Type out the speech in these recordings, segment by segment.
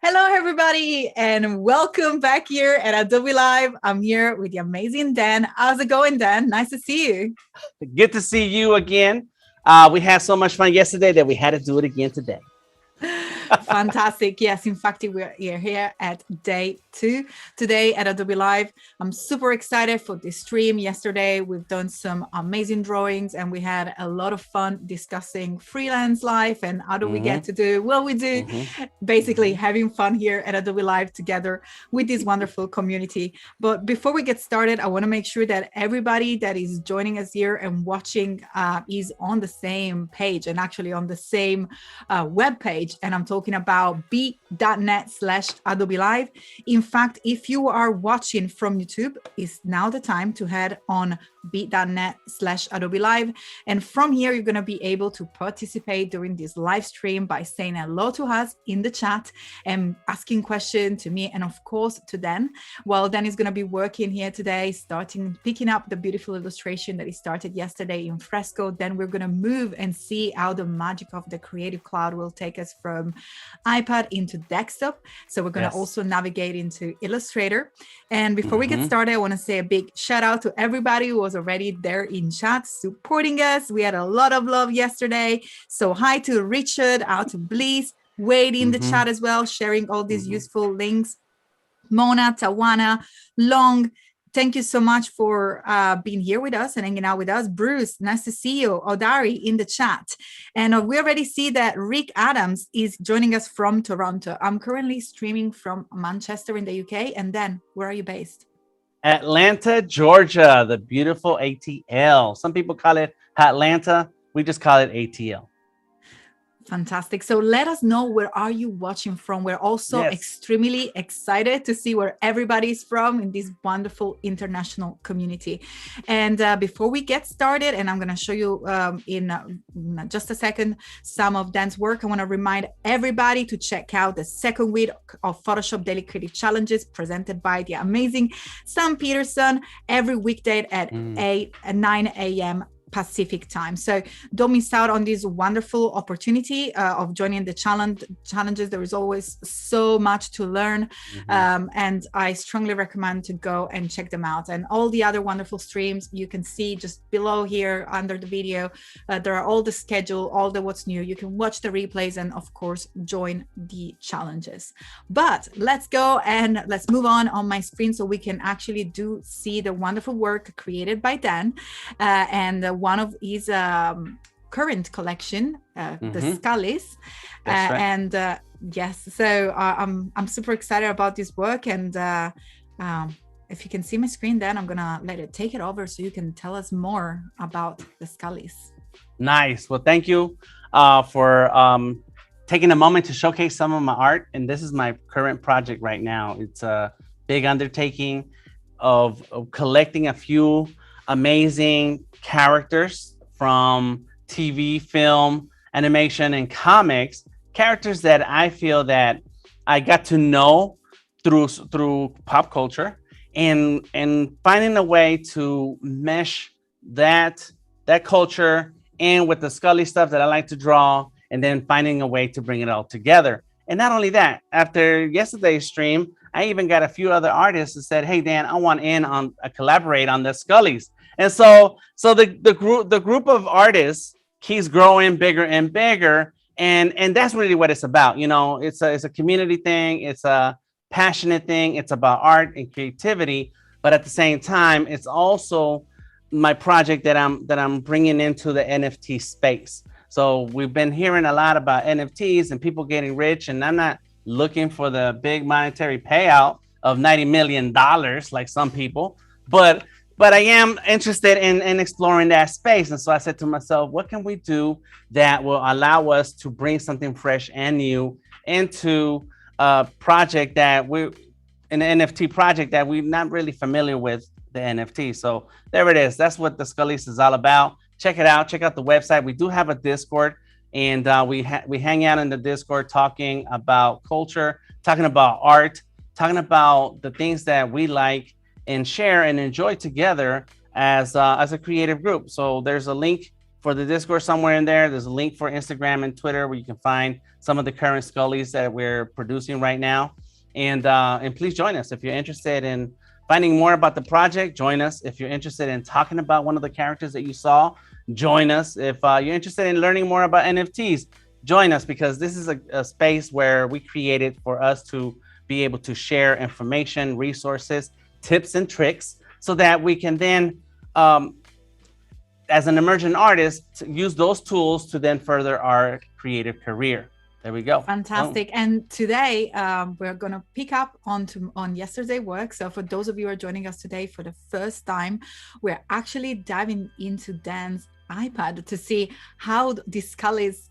Hello, everybody, and welcome back here at Adobe Live. I'm here with the amazing Dan. How's it going, Dan? Nice to see you. Good to see you again. We had so much fun yesterday that we had to do it again today. Fantastic. Yes, in fact, we're here at day 2 today at Adobe Live. I'm super excited for this stream. Yesterday, we've done some amazing drawings and we had a lot of fun discussing freelance life and how do we get to do what we do. Basically, having fun here at Adobe Live together with this wonderful community. But before we get started, I want to make sure that everybody that is joining us here and watching is on the same page and actually on the same web page. And I'm talking about bit.net/Adobe Live. In fact, if you are watching from YouTube, it's now the time to head on bit.net/Adobe Live. And from here, you're going to be able to participate during this live stream by saying hello to us in the chat and asking questions to me and of course to Dan. Well, Dan is going to be working here today, picking up the beautiful illustration that he started yesterday in Fresco. Then we're going to move and see how the magic of the Creative Cloud will take us from iPad into desktop. So we're going to also navigate into Illustrator. And before we get started, I want to say a big shout out to everybody who was already there in chat supporting us. We had a lot of love yesterday. So hi to Richard, out to Bliss, Wade in the chat as well, sharing all these useful links. Mona, Tawana, Long, thank you so much for being here with us and hanging out with us. Bruce, nice to see you. Odari in the chat. And we already see that Rick Adams is joining us from Toronto. I'm currently streaming from Manchester in the UK. And then where are you based? Atlanta, Georgia, the beautiful ATL. Some people call it Atlanta. We just call it ATL. Fantastic. So let us know, where are you watching from? We're also extremely excited to see where everybody's from in this wonderful international community. And before we get started, and I'm going to show you in just a second some of Dan's work, I want to remind everybody to check out the second week of Photoshop Daily Creative Challenges presented by the amazing Sam Peterson every weekday at 9 a.m. Pacific time. So don't miss out on this wonderful opportunity of joining the challenges. There is always so much to learn. And I strongly recommend to go and check them out. And all the other wonderful streams you can see just below here under the video. There are all the schedule, all the what's new. You can watch the replays and of course join the challenges. But let's go and let's move on my screen so we can actually see the wonderful work created by Dan and one of his current collection, the Scullies. And yes, so I'm super excited about this work. And if you can see my screen, then I'm gonna take it over so you can tell us more about the Scullies. Nice. Well, thank you for taking a moment to showcase some of my art. And this is my current project right now. It's a big undertaking of collecting a few amazing characters from TV, film, animation, and comics, characters that I feel that I got to know through pop culture and finding a way to mesh that culture in with the Scully stuff that I like to draw, and then finding a way to bring it all together. And not only that, after yesterday's stream, I even got a few other artists that said, "Hey Dan, I want collaborate on the Scullies." And so the group of artists keeps growing bigger and bigger, and that's really what it's about. You know, it's a community thing, it's a passionate thing, it's about art and creativity, but at the same time, it's also my project that I'm bringing into the NFT space. So we've been hearing a lot about NFTs and people getting rich, and I'm not looking for the big monetary payout of $90 million like some people, but but I am interested in exploring that space. And so I said to myself, what can we do that will allow us to bring something fresh and new into a project that we're an NFT project that we're not really familiar with the NFT. So there it is. That's what the Scullies is all about. Check it out. Check out the website. We do have a Discord, and we hang out in the Discord talking about culture, talking about art, talking about the things that we like and share and enjoy together as a creative group. So there's a link for the Discord somewhere in there. There's a link for Instagram and Twitter where you can find some of the current Scullies that we're producing right now. And please join us if you're interested in finding more about the project. Join us if you're interested in talking about one of the characters that you saw. Join us if you're interested in learning more about NFTs. Join us, because this is a space where we created for us to be able to share information, resources, tips, and tricks, so that we can then, as an emerging artist, use those tools to then further our creative career. There we go. Fantastic. And today we're going to pick up on yesterday's work. So for those of you who are joining us today for the first time, we're actually diving into Dan's iPad to see how these Scullies,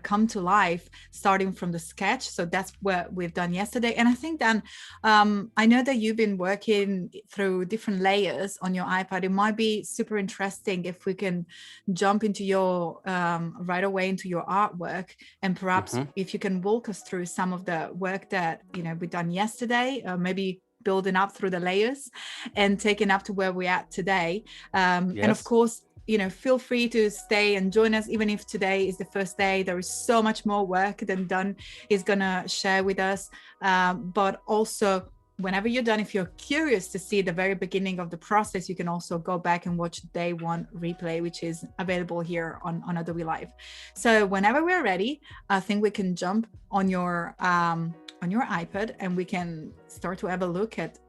come to life, starting from the sketch. So that's what we've done yesterday. And I think, Dan, I know that you've been working through different layers on your iPad. It might be super interesting if we can jump into your right away into your artwork, and perhaps if you can walk us through some of the work that we've done yesterday, maybe building up through the layers and taking up to where we're at today. And of course, feel free to stay and join us, even if today is the first day. There is so much more work than Dan is gonna share with us. But also, whenever you're done, if you're curious to see the very beginning of the process, you can also go back and watch day one replay, which is available here on Adobe Live. So whenever we're ready, I think we can jump on your iPad and we can start to have a look at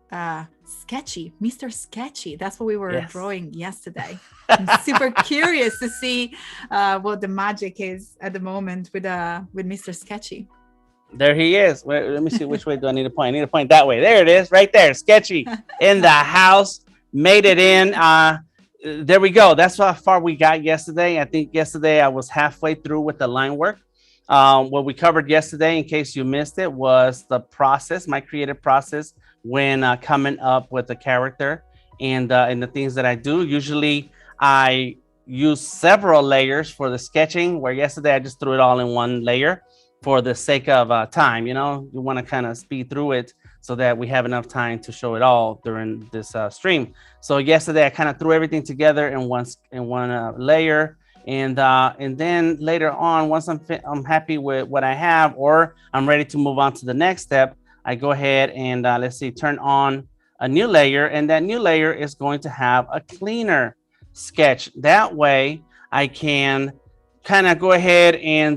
Sketchy, Mr. Sketchy. That's what we were drawing yesterday. I'm super curious to see what the magic is at the moment with Mr. Sketchy. There he is. Wait, let me see, which way do I need to point? I need to point that way. There it is, right there. Sketchy in the house. Made it in. There we go. That's how far we got yesterday. I think yesterday I was halfway through with the line work. What we covered yesterday, in case you missed it, was the process, my creative process when coming up with a character and the things that I do. Usually I use several layers for the sketching, where yesterday I just threw it all in one layer for the sake of time. You want to kind of speed through it so that we have enough time to show it all during this stream. So yesterday I kind of threw everything together in one layer. And then later on, once I'm happy with what I have, or I'm ready to move on to the next step, I go ahead and turn on a new layer, and that new layer is going to have a cleaner sketch. That way I can kind of go ahead and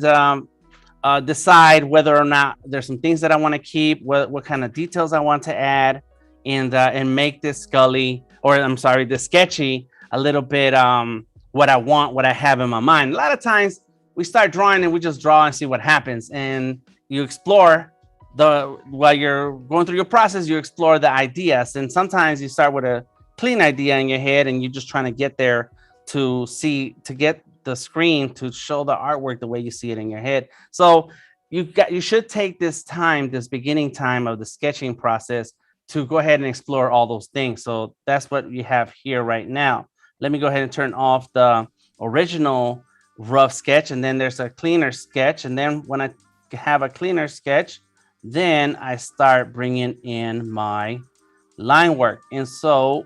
decide whether or not there's some things that I want to keep, what kind of details I want to add, and make this the Sketchy a little bit what I have in my mind. A lot of times we start drawing and we just draw and see what happens, and you explore while you're going through your process, you explore the ideas. And sometimes you start with a clean idea in your head and you're just trying to get there to get the screen to show the artwork the way you see it in your head. So you should take this beginning time of the sketching process to go ahead and explore all those things. So that's what you have here right now. Let me go ahead and turn off the original rough sketch, and then there's a cleaner sketch. And then when I have a cleaner sketch, then I start bringing in my line work. And so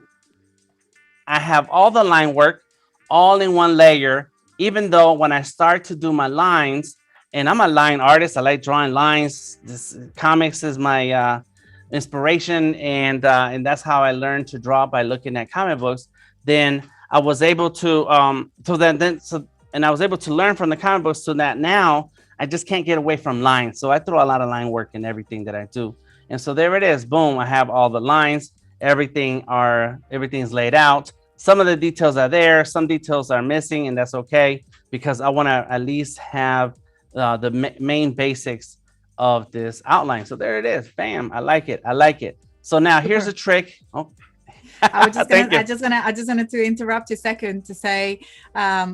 I have all the line work all in one layer, even though when I start to do my lines, and I'm a line artist, I like drawing lines. Comics is my inspiration, and that's how I learned to draw, by looking at comic books. Then I was able to and I was able to learn from the comic books, so that now I just can't get away from lines. So I throw a lot of line work in everything that I do. And so there it is. Boom, I have all the lines. Everything's laid out. Some of the details are there, some details are missing, and that's okay, because I want to at least have the main basics of this outline. So there it is. Bam, I like it. So now here's a trick. Oh, I was just gonna, Thank you. I just wanted to interrupt you a second to say,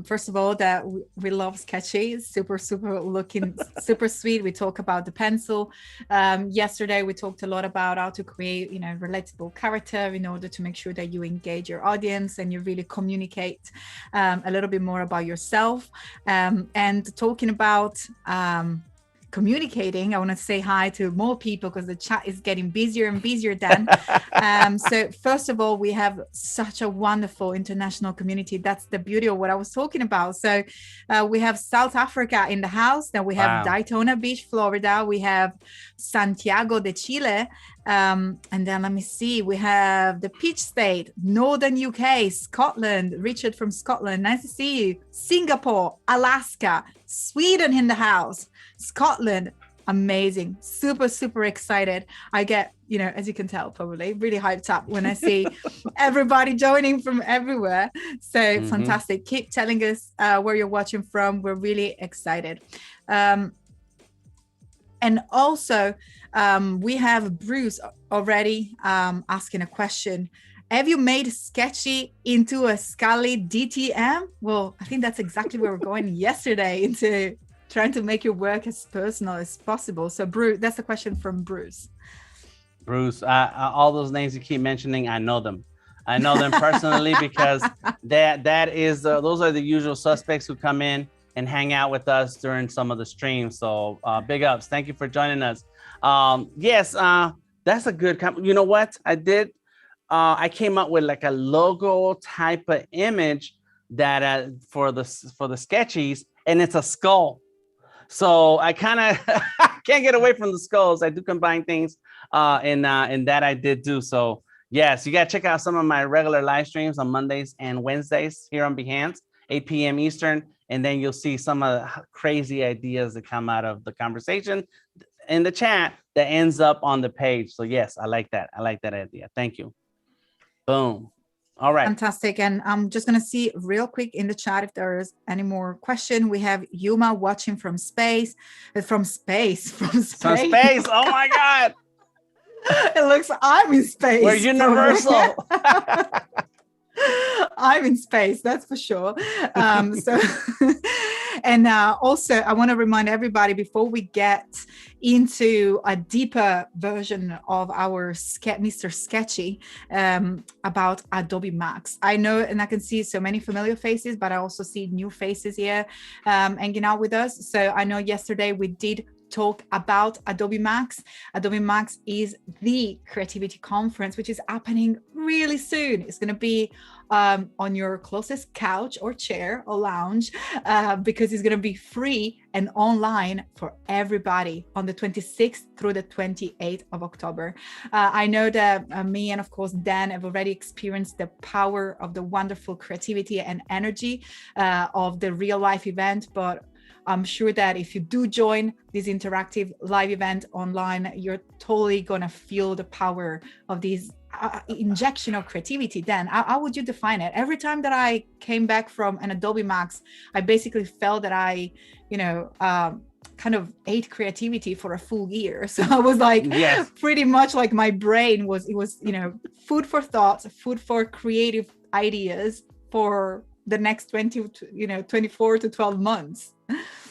first of all, that we love Sketchy. It's super looking, super sweet. We talk about the pencil. Yesterday, we talked a lot about how to create, relatable character in order to make sure that you engage your audience and you really communicate a little bit more about yourself. And talking about communicating, I want to say hi to more people because the chat is getting busier and busier, Dan. So first of all, we have such a wonderful international community. That's the beauty of what I was talking about. So we have South Africa in the house. Then we have Daytona Beach, Florida. We have Santiago de Chile. And then let me see, we have the Peach State, Northern UK, Scotland, Richard from Scotland. Nice to see you. Singapore, Alaska, Sweden in the house, Scotland. Amazing. Super excited. I get, as you can tell, probably really hyped up when I see everybody joining from everywhere. So fantastic. Keep telling us where you're watching from. We're really excited. And also, we have Bruce already asking a question. Have you made Sketchy into a Scully DTM? Well, I think that's exactly where we're going yesterday, into trying to make your work as personal as possible. So Bruce, that's the question from Bruce. Bruce, all those names you keep mentioning, I know them. I know them personally because that is those are the usual suspects who come in and hang out with us during some of the streams. So big ups. Thank you for joining us. Yes, that's a good you know what I did? I came up with like a logo type of image that for the sketchies, and it's a skull. So I kind of can't get away from the skulls. I do combine things in that I did do. So yes, you got to check out some of my regular live streams on Mondays and Wednesdays here on Behance, 8 p.m. Eastern. And then you'll see some of the crazy ideas that come out of the conversation in the chat that ends up on the page. So yes, I like that. I like that idea. Thank you. Boom. All right. Fantastic. And I'm just going to see real quick in the chat if there is any more question. We have Yuma watching from space. From space. Oh my God. It looks I'm in space. We're universal. I'm in space, that's for sure. And also, I want to remind everybody before we get into a deeper version of our Mr. Sketchy about Adobe Max. I know, and I can see so many familiar faces, but I also see new faces here hanging out with us. So I know yesterday we did talk about Adobe Max. Adobe Max is the creativity conference, which is happening really soon. It's going to be on your closest couch or chair or lounge because it's going to be free and online for everybody on the 26th through the 28th of October. I know that me and of course Dan have already experienced the power of the wonderful creativity and energy of the real life event, but I'm sure that if you do join this interactive live event online, you're totally going to feel the power of this injection of creativity. Dan, how would you define it? Every time that I came back from an Adobe Max, I basically felt that I, kind of ate creativity for a full year. So I was like, yes, pretty much like my brain was, food for thoughts, food for creative ideas for the next 24 to 12 months.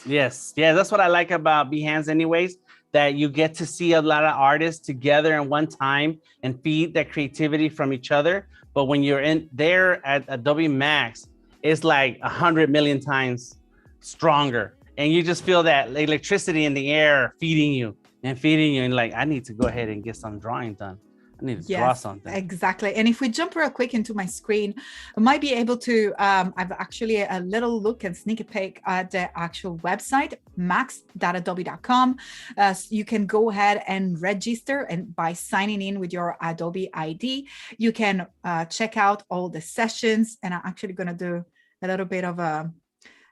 Yes. Yeah, that's what I like about Behance anyways, that you get to see a lot of artists together in one time and feed that creativity from each other. But when you're in there at Adobe Max, it's like 100 million times stronger. And you just feel that electricity in the air feeding you. And like, I need to go ahead and get some drawing done. I need to draw something. Exactly. And if we jump real quick into my screen, I might be able to, I've actually a little look and sneak a peek at the actual website, max.adobe.com. So you can go ahead and register, and by signing in with your Adobe ID, you can check out all the sessions. And I'm actually going to do a little bit of a,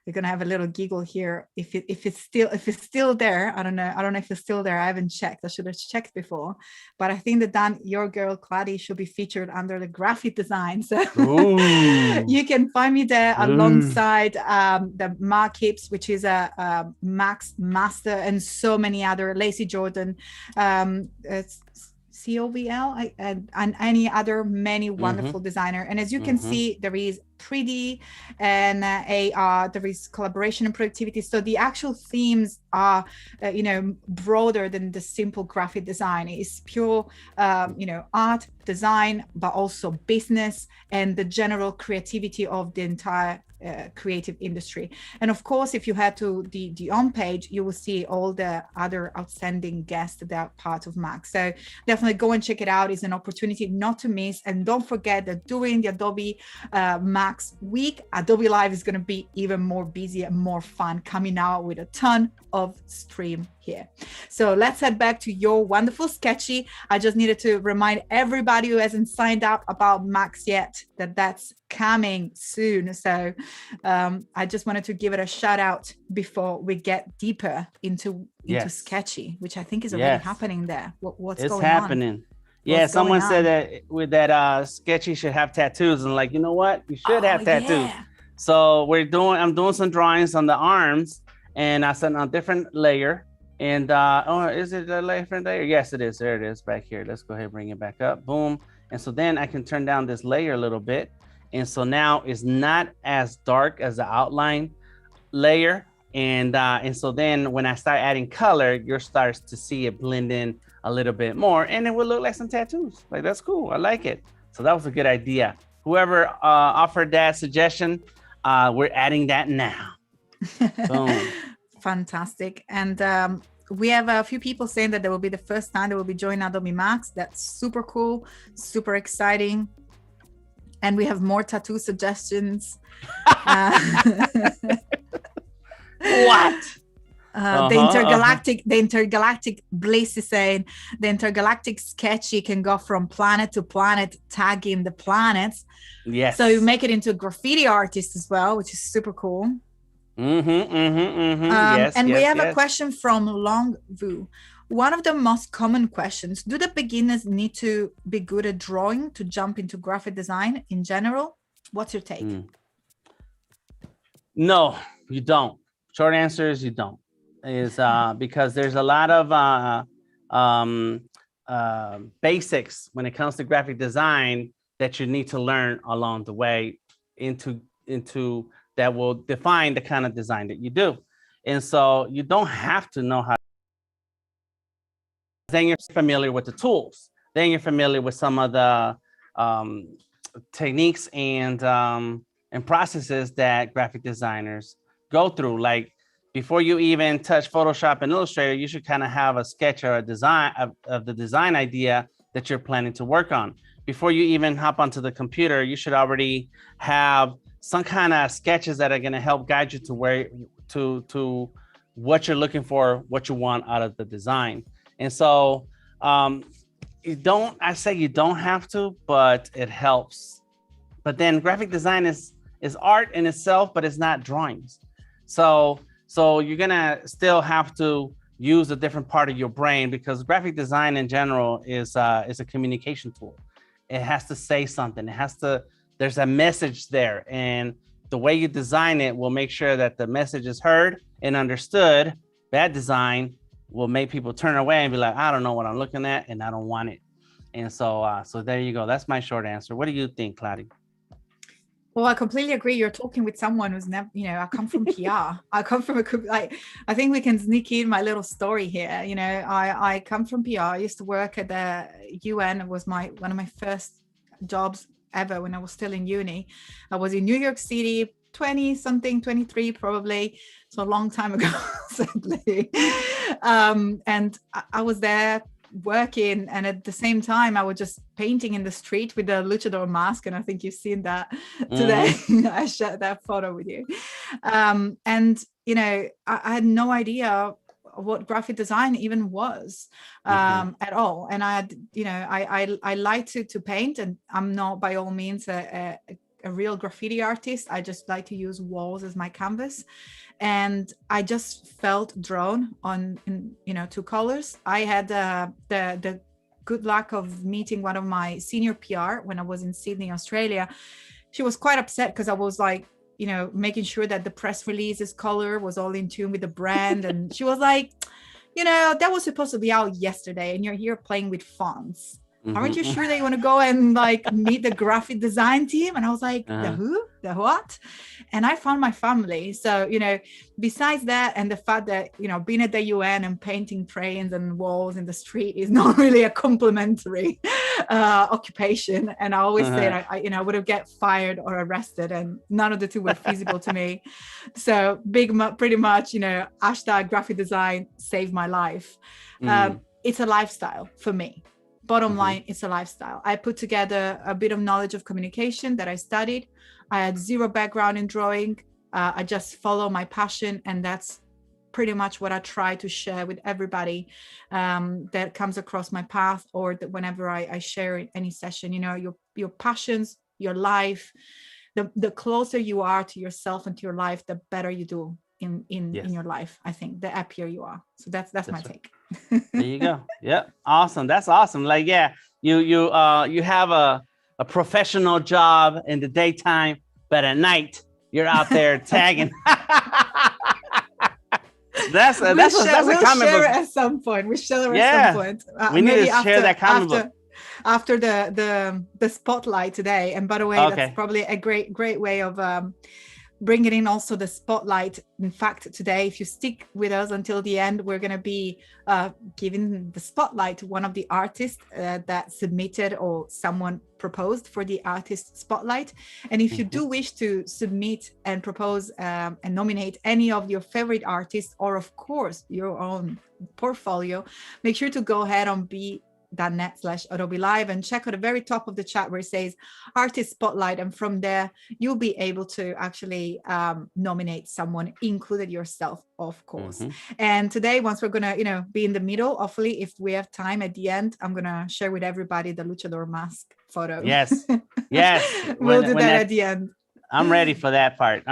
you're gonna have a little giggle here if it's still there. I don't know if it's still there. I haven't checked. I should have checked before, but I think that Dan, your girl Claudia, should be featured under the graphic design. So you can find me there alongside the Mark Hips, which is a Max Master, and so many other, Lacey Jordan, and any other many Mm-hmm. wonderful designer. And as you can Mm-hmm. see, there is 3D and AR, there is collaboration and productivity. So the actual themes are, broader than the simple graphic design. It's pure, art, design, but also business and the general creativity of the entire creative industry. And of course, if you head to the on page, you will see all the other outstanding guests that are part of Max. So definitely go and check it out. It's an opportunity not to miss. And don't forget that during the Adobe Max week, Adobe Live is going to be even more busy and more fun, coming out with a ton of stream here. So let's head back to your wonderful Sketchy. I just needed to remind everybody who hasn't signed up about Max yet that that's coming soon. So I just wanted to give it a shout out before we get deeper into Yes. Sketchy, which I think is already Yes. happening there. What's It's going happening. on? Yeah, What's someone going said on? that with that Sketchy should have tattoos, and like, you know what? You should have tattoos. Yeah. So I'm doing some drawings on the arms, and I set on a different layer. And is it a different layer? Yes, it is. There it is back here. Let's go ahead and bring it back up. Boom. And so then I can turn down this layer a little bit. And so now it's not as dark as the outline layer. And so then when I start adding color, you'll start to see it blend in a little bit more, and it will look like some tattoos. Like, that's cool. I like it. So that was a good idea. Whoever offered that suggestion, we're adding that now. Boom. Fantastic. And we have a few people saying that there will be the first time they will be joining Adobe Max. That's super cool, super exciting. And we have more tattoo suggestions. What? The intergalactic Bliss is saying the intergalactic Sketchy can go from planet to planet, tagging the planets. Yes. So you make it into a graffiti artist as well, which is super cool. Yes. And we have a question from Longvu. One of the most common questions: do the beginners need to be good at drawing to jump into graphic design in general? What's your take? No, you don't. Short answer is you don't. Is because there's a lot of basics when it comes to graphic design that you need to learn along the way into that will define the kind of design that you do. And so you don't have to know how. Then you're familiar with the tools. Then you're familiar with some of the techniques and processes that graphic designers go through. Like, before you even touch Photoshop and Illustrator, you should kind of have a sketch or a design of the design idea that you're planning to work on. Before you even hop onto the computer, you should already have some kind of sketches that are going to help guide you to where to what you're looking for, what you want out of the design. And so you don't have to, but it helps. But then graphic design is art in itself, but it's not drawings. So you're gonna still have to use a different part of your brain, because graphic design in general is a communication tool. It has to say something. There's a message there, and the way you design it will make sure that the message is heard and understood. Bad design will make people turn away and be like, I don't know what I'm looking at, and I don't want it. And so there you go. That's my short answer. What do you think, Claudia? Well, I completely agree. You're talking with someone who's never, I come from PR. I come from I think we can sneak in my little story here. I come from PR. I used to work at the UN. It was one of my first jobs ever when I was still in uni. I was in New York City, 23 probably. So a long time ago, sadly. And I was there working, and at the same time I was just painting in the street with the luchador mask, and I think you've seen that today. I shared that photo with you. And I had no idea what graphic design even was at all. And I had I like to paint, and I'm not by all means a real graffiti artist. I just like to use walls as my canvas. And I just felt drawn on, two colors. I had the good luck of meeting one of my senior PR when I was in Sydney, Australia. She was quite upset because I was like, making sure that the press release's color was all in tune with the brand. And she was like, that was supposed to be out yesterday and you're here playing with fonts. Aren't you Mhm. sure that you want to go and like meet the graphic design team? And I was like, the who? The what? And I found my family. So, besides that, and the fact that, being at the UN and painting trains and walls in the street is not really a complimentary occupation. And I always say I would have get fired or arrested, and none of the two were feasible to me. So pretty much, hashtag graphic design saved my life. It's a lifestyle for me. Bottom line, it's a lifestyle. I put together a bit of knowledge of communication that I studied. I had zero background in drawing. I just follow my passion, and that's pretty much what I try to share with everybody that comes across my path, or that whenever I share in any session. Your passions, your life, the closer you are to yourself and to your life, the better you do in your life. I think the happier you are. So that's my take. There you go. Yep. Awesome. That's awesome. Like, yeah, you have a professional job in the daytime, but at night you're out there tagging. That's a comic book. At some point. We'll share at some point. We need to share that comic book after the spotlight today. And by the way, that's probably a great way of bringing in also the spotlight. In fact, today, if you stick with us until the end, we're going to be giving the spotlight to one of the artists that submitted, or someone proposed for the artist spotlight. And if you do wish to submit and propose and nominate any of your favorite artists, or of course your own portfolio, make sure to go ahead on be.net/Adobe Live and check at the very top of the chat where it says Artist Spotlight, and from there you'll be able to actually nominate someone, included yourself, of course. And today, once we're gonna be in the middle, hopefully if we have time at the end, I'm gonna share with everybody the luchador mask photo. Yes We'll do that at the end. I'm ready for that part.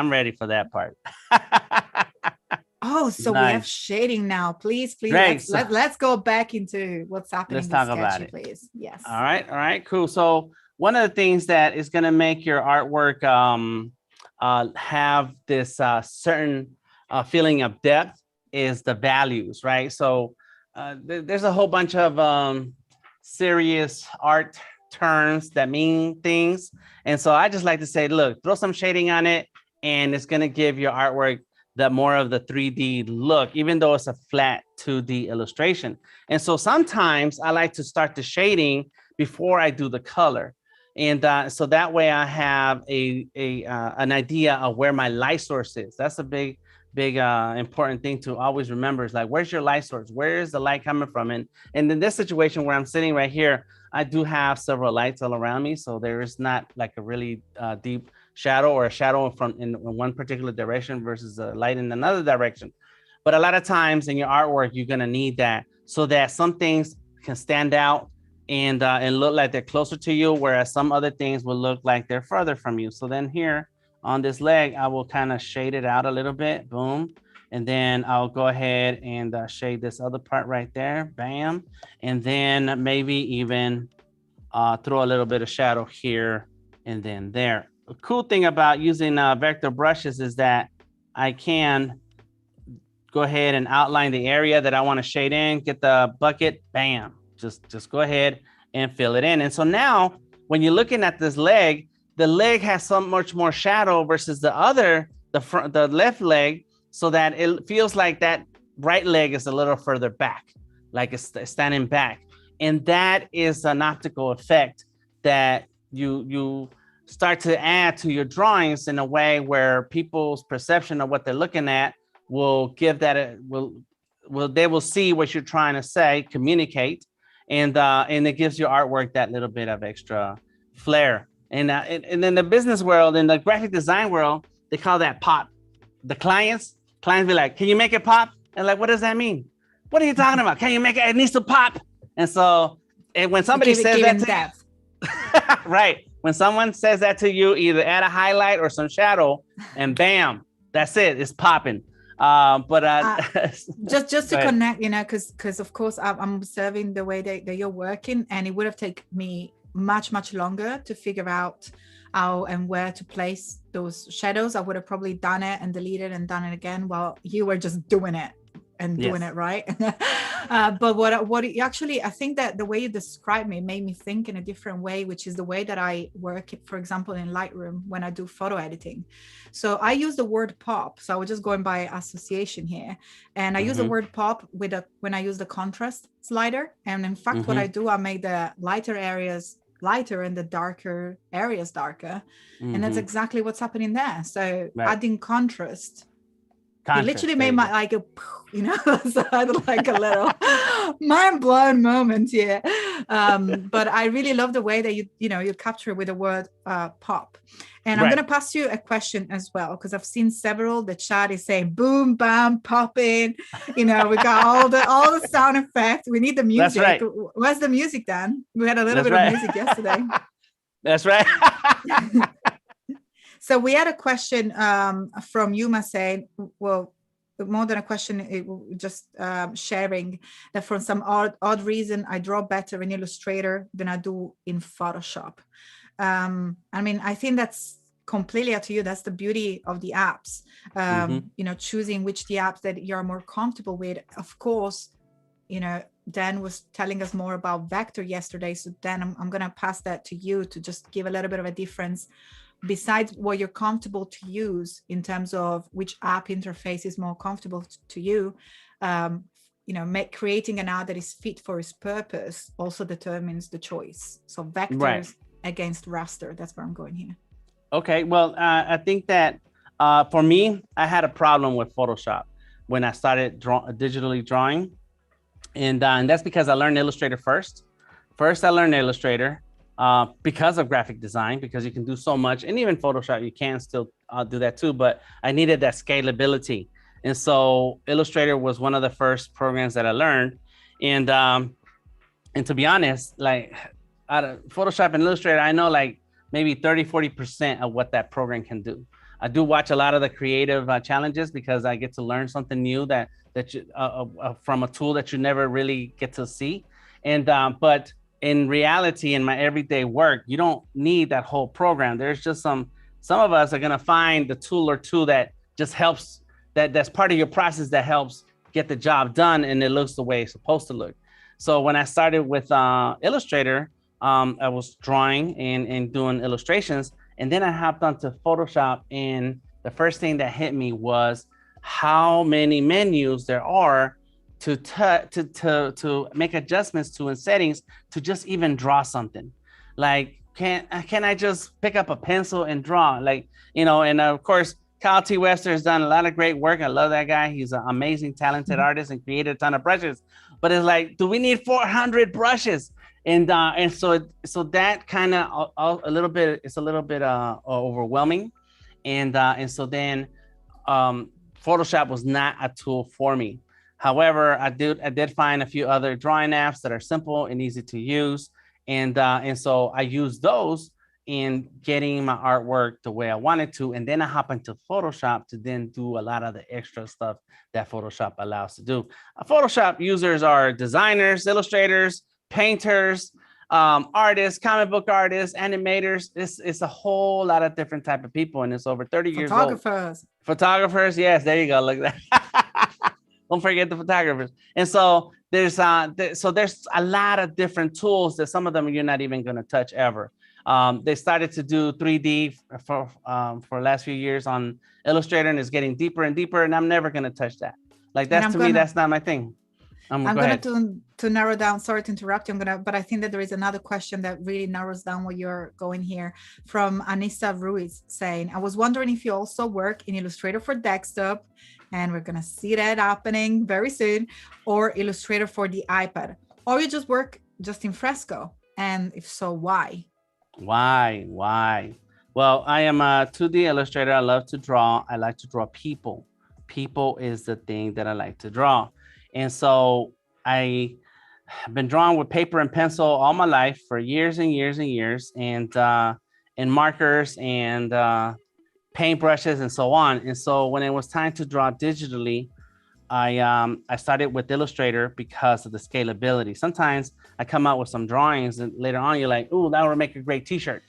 Oh, so nice. We have shading now. Please, let's go back into what's happening. Let's talk about it, please. Yes. All right, cool. So one of the things that is going to make your artwork have this certain feeling of depth is the values, right? So there's a whole bunch of serious art terms that mean things, and so I just like to say, look, throw some shading on it, and it's going to give your artwork that more of the 3D look, even though it's a flat 2D illustration. And so sometimes I like to start the shading before I do the color. And so that way I have an idea of where my light source is. That's a big important thing to always remember, is like, where's your light source? Where is the light coming from? And in this situation where I'm sitting right here, I do have several lights all around me. So there is not like a really deep shadow, or a shadow in one particular direction versus a light in another direction. But a lot of times in your artwork, you're going to need that so that some things can stand out and look like they're closer to you, whereas some other things will look like they're further from you. So then here on this leg, I will kind of shade it out a little bit, boom. And then I'll go ahead and shade this other part right there, bam. And then maybe even throw a little bit of shadow here and then there. The cool thing about using vector brushes is that I can go ahead and outline the area that I want to shade in, get the bucket, bam, just go ahead and fill it in. And so now when you're looking at this leg, the leg has so much more shadow versus the left leg, so that it feels like that right leg is a little further back, like it's standing back. And that is an optical effect that you start to add to your drawings in a way where people's perception of what they're looking at will give that they will see what you're trying to say, communicate, and it gives your artwork that little bit of extra flair. And in the business world, in the graphic design world, they call that pop. The clients be like, "Can you make it pop?" And like, what does that mean? What are you talking about? Can you make it? It needs to pop. And so, when somebody says that to you, right? When someone says that to you, either add a highlight or some shadow, and bam, that's it. It's popping. Just to connect, because of course I'm observing the way that you're working, and it would have taken me much longer to figure out how and where to place those shadows. I would have probably done it and deleted and done it again while you were just doing it and doing it right. But what actually, I think that the way you described me made me think in a different way, which is the way that I work, for example, in Lightroom when I do photo editing. So I use the word pop. So I was just going by association here. And I use the word pop when I use the contrast slider. And in fact, what I do, I make the lighter areas lighter and the darker areas darker. And that's exactly what's happening there. So adding contrast, it literally made my like a, you know, so I had like a little mind blown moment here. But I really love the way that you capture with the word pop. And I'm gonna pass you a question as well, because I've seen several. The chat is saying boom, bam, popping. You know, we got all the sound effects. We need the music. That's right. Where's the music, Dan? We had a little bit of music yesterday. That's right. So we had a question from Yuma saying, well, more than a question, just sharing that for some odd reason, I draw better in Illustrator than I do in Photoshop. I mean, I think that's completely up to you. That's the beauty of the apps, you know, choosing which the apps that you're more comfortable with. Of course, you know, Dan was telling us more about Vector yesterday. So Dan, I'm going to pass that to you to just give a little bit of a difference besides what you're comfortable to use in terms of which app interface is more comfortable to you. You know, creating an app that is fit for its purpose also determines the choice. So vectors against raster, that's where I'm going here. Okay, well, I think that for me, I had a problem with Photoshop when I started digitally drawing. And that's because I learned Illustrator first. First, I learned Illustrator because of graphic design, because you can do so much. And even Photoshop, you can still do that too. But I needed that scalability. And so Illustrator was one of the first programs that I learned. And to be honest, like out of Photoshop and Illustrator, I know like maybe 30–40% of what that program can do. I do watch a lot of the creative challenges because I get to learn something new that you, from a tool that you never really get to see. And but in reality, in my everyday work, you don't need that whole program. There's just some of us are gonna find the tool or two that just helps, that's part of your process that helps get the job done and it looks the way it's supposed to look. So when I started with Illustrator, I was drawing and doing illustrations, and then I hopped onto Photoshop, and the first thing that hit me was how many menus there are to make adjustments to in settings to just even draw something. Like, can I just pick up a pencil and draw? Like, you know, and of course, Kyle T. Webster has done a lot of great work. I love that guy. He's an amazing, talented artist and created a ton of brushes. But it's like, do we need 400 brushes? And so that kind of a little bit overwhelming. And so then Photoshop was not a tool for me. However, I did find a few other drawing apps that are simple and easy to use. And so I used those in getting my artwork the way I wanted to. And then I hop into Photoshop to then do a lot of the extra stuff that Photoshop allows to do. Photoshop users are designers, illustrators, painters, artists, comic book artists, animators. It's a whole lot of different type of people, and it's over 30 years old. Photographers, yes, there you go. Look at that. Don't forget the photographers. And so there's a lot of different tools that some of them you're not even going to touch ever. They started to do 3D for the last few years on Illustrator, and it's getting deeper and deeper, and I'm never going to touch that. Like that's me, that's not my thing. I'm going to narrow down. Sorry to interrupt you. But I think that there is another question that really narrows down what you're going here from Anissa Ruiz saying, I was wondering if you also work in Illustrator for desktop, and we're going to see that happening very soon, or Illustrator for the iPad, or you just work just in Fresco. And if so, why? Why? Well, I am a 2D illustrator. I love to draw. I like to draw people. People is the thing that I like to draw. And so I have been drawing with paper and pencil all my life for years and years and years, and markers and paintbrushes and so on. And so when it was time to draw digitally, I started with Illustrator because of the scalability. Sometimes I come out with some drawings and later on you're like, ooh, that would make a great t-shirt.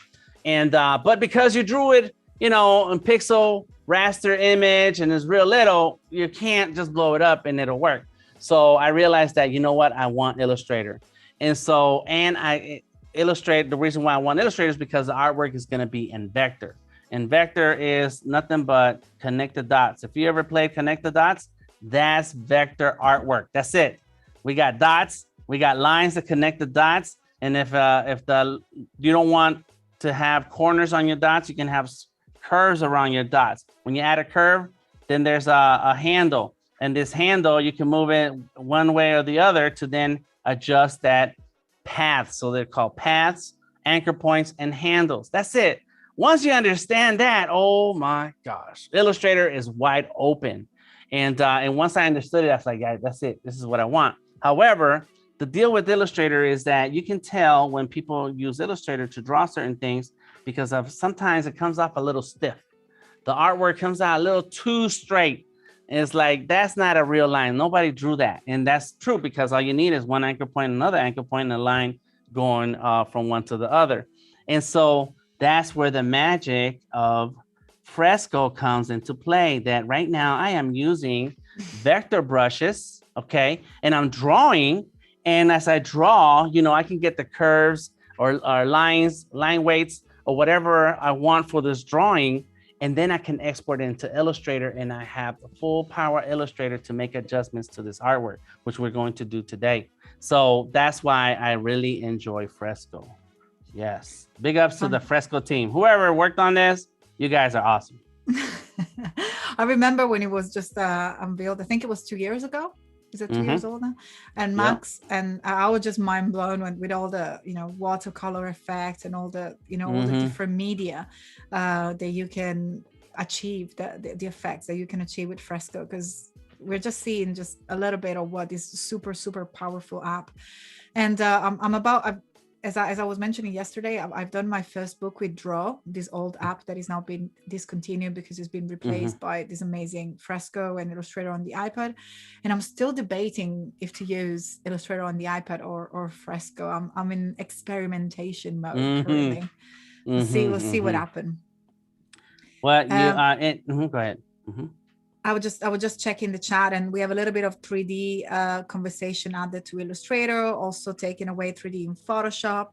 And but because you drew it, you know, in pixel raster image and it's real little, you can't just blow it up and it'll work. So I realized that, you know what, I want Illustrator. And so, and I illustrate, the reason why I want Illustrator is because the artwork is going to be in vector. And vector is nothing but connect the dots. If you ever played connect the dots, that's vector artwork. That's it. We got dots, we got lines that connect the dots. And if you don't want to have corners on your dots, you can have curves around your dots. When you add a curve, then there's a handle. And this handle, you can move it one way or the other to then adjust that path. So they're called paths, anchor points, and handles. That's it. Once you understand that, oh my gosh, Illustrator is wide open. And once I understood it, I was like, yeah, that's it. This is what I want. However, the deal with Illustrator is that you can tell when people use Illustrator to draw certain things because of sometimes it comes off a little stiff. The artwork comes out a little too straight. And it's like, that's not a real line. Nobody drew that. And that's true because all you need is one anchor point, another anchor point, and a line going from one to the other. And so that's where the magic of Fresco comes into play, that right now I am using vector brushes, okay? And I'm drawing. And as I draw, you know, I can get the curves or lines, line weights, or whatever I want for this drawing. And then I can export it into Illustrator and I have the full power Illustrator to make adjustments to this artwork, which we're going to do today. So that's why I really enjoy Fresco. Yes. Big ups to the Fresco team. Whoever worked on this, you guys are awesome. I remember when it was just unveiled, I think it was 2 years ago. Is it 2 years old now? And Max, and I was just mind blown with all the, you know, watercolor effects and all the, you know, all the different media that you can achieve, the effects that you can achieve with Fresco, because we're just seeing just a little bit of what is super, super powerful app. And as I was mentioning yesterday, I've done my first book with Draw, this old app that is now been discontinued because it's been replaced by this amazing Fresco and Illustrator on the iPad. And I'm still debating if to use Illustrator on the iPad or Fresco. I'm in experimentation mode currently. We'll see what happens. Well, go ahead. I would just check in the chat, and we have a little bit of 3D conversation added to Illustrator, also taking away 3D in Photoshop.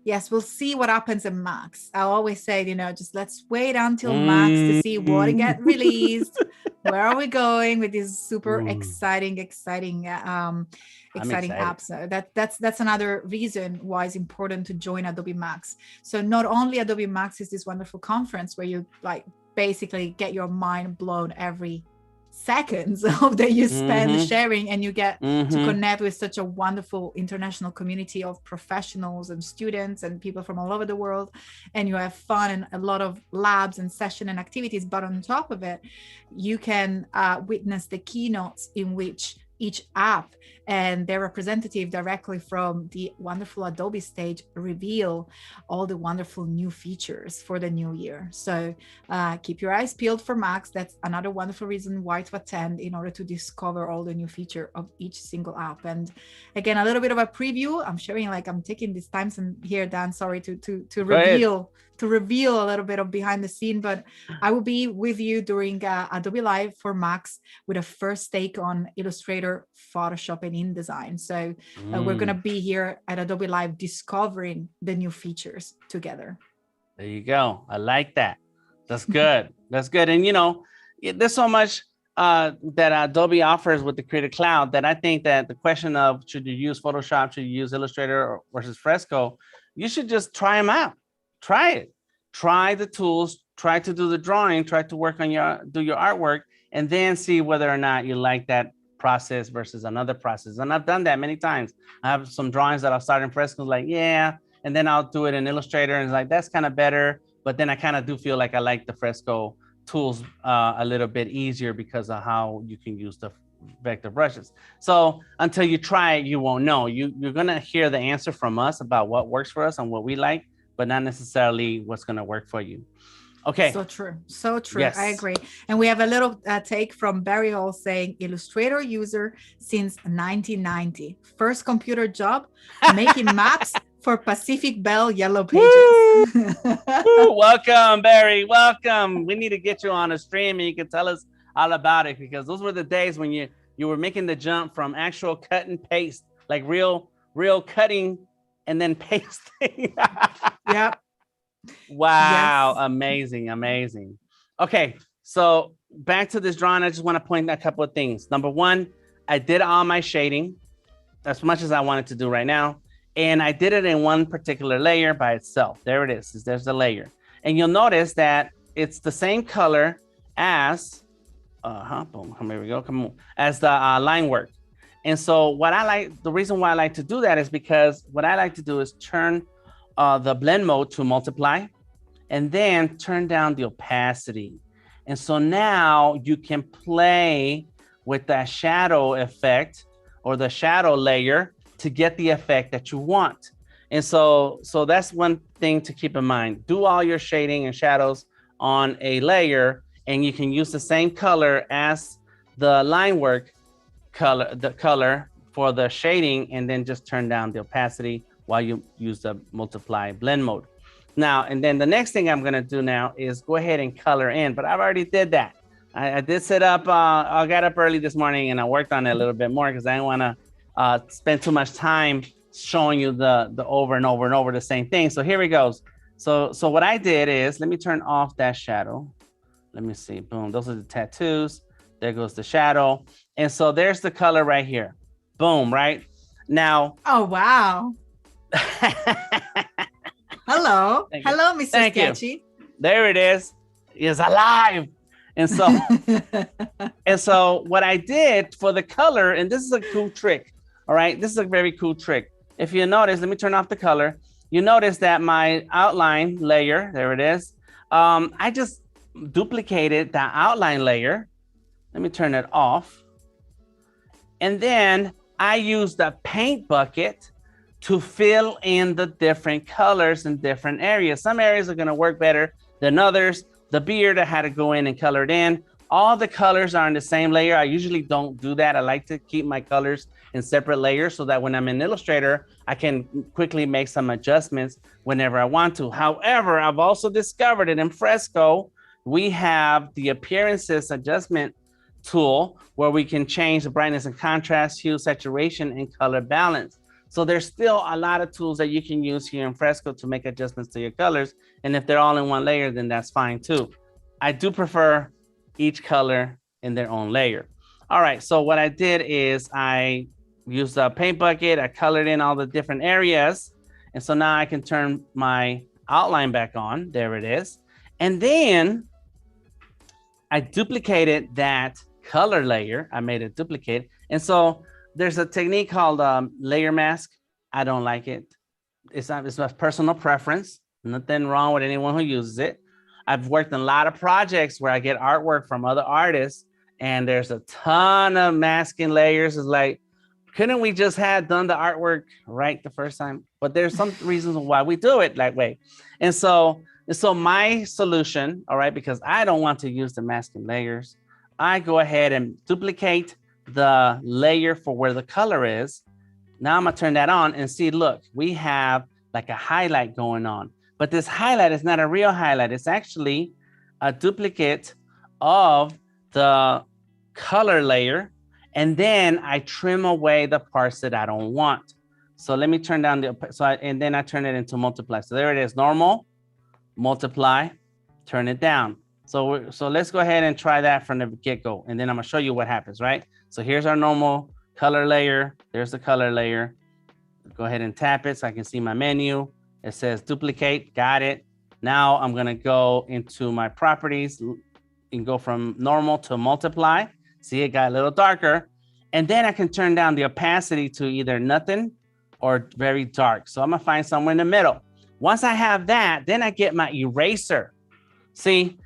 Yes, we'll see what happens in Max. I always say, you know, just let's wait until Max to see what it get released. Where are we going with these super exciting apps? That's another reason why it's important to join Adobe Max. So not only Adobe Max is this wonderful conference where you like basically get your mind blown every seconds of that you spend sharing, and you get to connect with such a wonderful international community of professionals and students and people from all over the world, and you have fun and a lot of labs and session and activities. But on top of it, you can witness the keynotes in which each app and their representative directly from the wonderful Adobe stage reveal all the wonderful new features for the new year. So keep your eyes peeled for Max. That's another wonderful reason why to attend, in order to discover all the new feature of each single app. And again, a little bit of a preview. I'm sharing, like I'm taking this time here, Dan, sorry, to reveal a little bit of behind the scene, but I will be with you during Adobe Live for Max with a first take on Illustrator, Photoshop, and InDesign. So we're going to be here at Adobe Live discovering the new features together. There you go. I like that. That's good. That's good. And, you know, there's so much that Adobe offers with the Creative Cloud that I think that the question of should you use Photoshop, should you use Illustrator versus Fresco, you should just try them out. Try it. Try the tools, try to do the drawing, try to work on do your artwork, and then see whether or not you like that process versus another process. And I've done that many times. I have some drawings that I'll start in Fresco, like, yeah, and then I'll do it in Illustrator, and it's like, that's kind of better. But then I kind of do feel like I like the Fresco tools a little bit easier because of how you can use the vector brushes. So until you try it, you won't know. You're going to hear the answer from us about what works for us and what we like, but not necessarily what's going to work for you. Okay. So true. So true. Yes. I agree. And we have a little take from Barry Hall saying, Illustrator user since 1990. First computer job, making maps for Pacific Bell Yellow Pages. Woo, welcome, Barry. Welcome. We need to get you on a stream and you can tell us all about it, because those were the days when you were making the jump from actual cut and paste, like real cutting and then pasting. Yep. Wow. Yes. Amazing. Okay. So back to this drawing, I just want to point out a couple of things. Number one, I did all my shading as much as I wanted to do right now. And I did it in one particular layer by itself. There it is. There's the layer. And you'll notice that it's the same color as, boom, here we go, come on, as the line work. And so what I like, the reason why I like to do that is because what I like to do is turn the blend mode to multiply and then turn down the opacity. And so now you can play with that shadow effect or the shadow layer to get the effect that you want. And so that's one thing to keep in mind. Do all your shading and shadows on a layer, and you can use the same color as the line work color, the color for the shading, and then just turn down the opacity while you use the multiply blend mode. Now, and then the next thing I'm gonna do now is go ahead and color in, but I've already did that. I did set up, I got up early this morning and I worked on it a little bit more because I didn't wanna spend too much time showing you the over and over the same thing. So here it goes. So what I did is, let me turn off that shadow. Let me see, boom, those are the tattoos. There goes the shadow. And so there's the color right here. Boom, right? Now. Oh, wow. Hello, Mr. Thank Sketchy. You. There it is. It's alive. And so what I did for the color, and this is a cool trick. All right, this is a very cool trick. If you notice, let me turn off the color. You notice that my outline layer, there it is. I just duplicated that outline layer. Let me turn it off. And then I use the paint bucket to fill in the different colors in different areas. Some areas are gonna work better than others. The beard, I had to go in and color it in. All the colors are in the same layer. I usually don't do that. I like to keep my colors in separate layers so that when I'm in Illustrator, I can quickly make some adjustments whenever I want to. However, I've also discovered that in Fresco, we have the appearances adjustment tool where we can change the brightness and contrast, hue, saturation, and color balance. So there's still a lot of tools that you can use here in Fresco to make adjustments to your colors. And if they're all in one layer, then that's fine too. I do prefer each color in their own layer. All right, so what I did is I used a paint bucket, I colored in all the different areas. And so now I can turn my outline back on, there it is. And then I duplicated that color layer, I made a duplicate. And so there's a technique called layer mask. I don't like it. It's my personal preference. Nothing wrong with anyone who uses it. I've worked in a lot of projects where I get artwork from other artists and there's a ton of masking layers. It's like, couldn't we just have done the artwork right the first time? But there's some reasons why we do it that way. And so my solution, all right, because I don't want to use the masking layers, I go ahead and duplicate the layer for where the color is. Now I'm gonna turn that on and see, look, we have like a highlight going on, but this highlight is not a real highlight. It's actually a duplicate of the color layer. And then I trim away the parts that I don't want. So let me turn down and then I turn it into multiply. So there it is, normal, multiply, turn it down. So let's go ahead and try that from the get-go. And then I'm gonna show you what happens, right? So here's our normal color layer. There's the color layer. Go ahead and tap it so I can see my menu. It says duplicate, got it. Now I'm gonna go into my properties and go from normal to multiply. See, it got a little darker. And then I can turn down the opacity to either nothing or very dark. So I'm gonna find somewhere in the middle. Once I have that, then I get my eraser. See,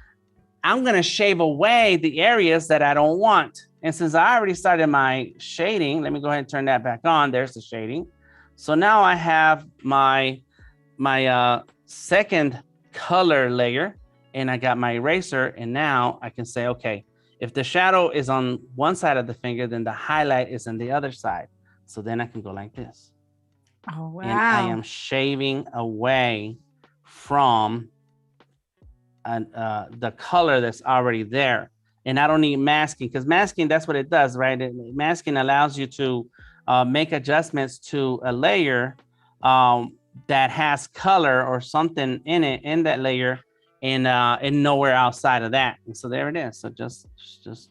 I'm gonna shave away the areas that I don't want. And since I already started my shading, let me go ahead and turn that back on. There's the shading. So now I have my second color layer and I got my eraser. And now I can say, okay, if the shadow is on one side of the finger, then the highlight is on the other side. So then I can go like this. Oh, wow. And I am shaving away from the color that's already there. And I don't need masking, because masking, that's what it does, right? Masking allows you to make adjustments to a layer that has color or something in it, in that layer, and nowhere outside of that. And so there it is. So just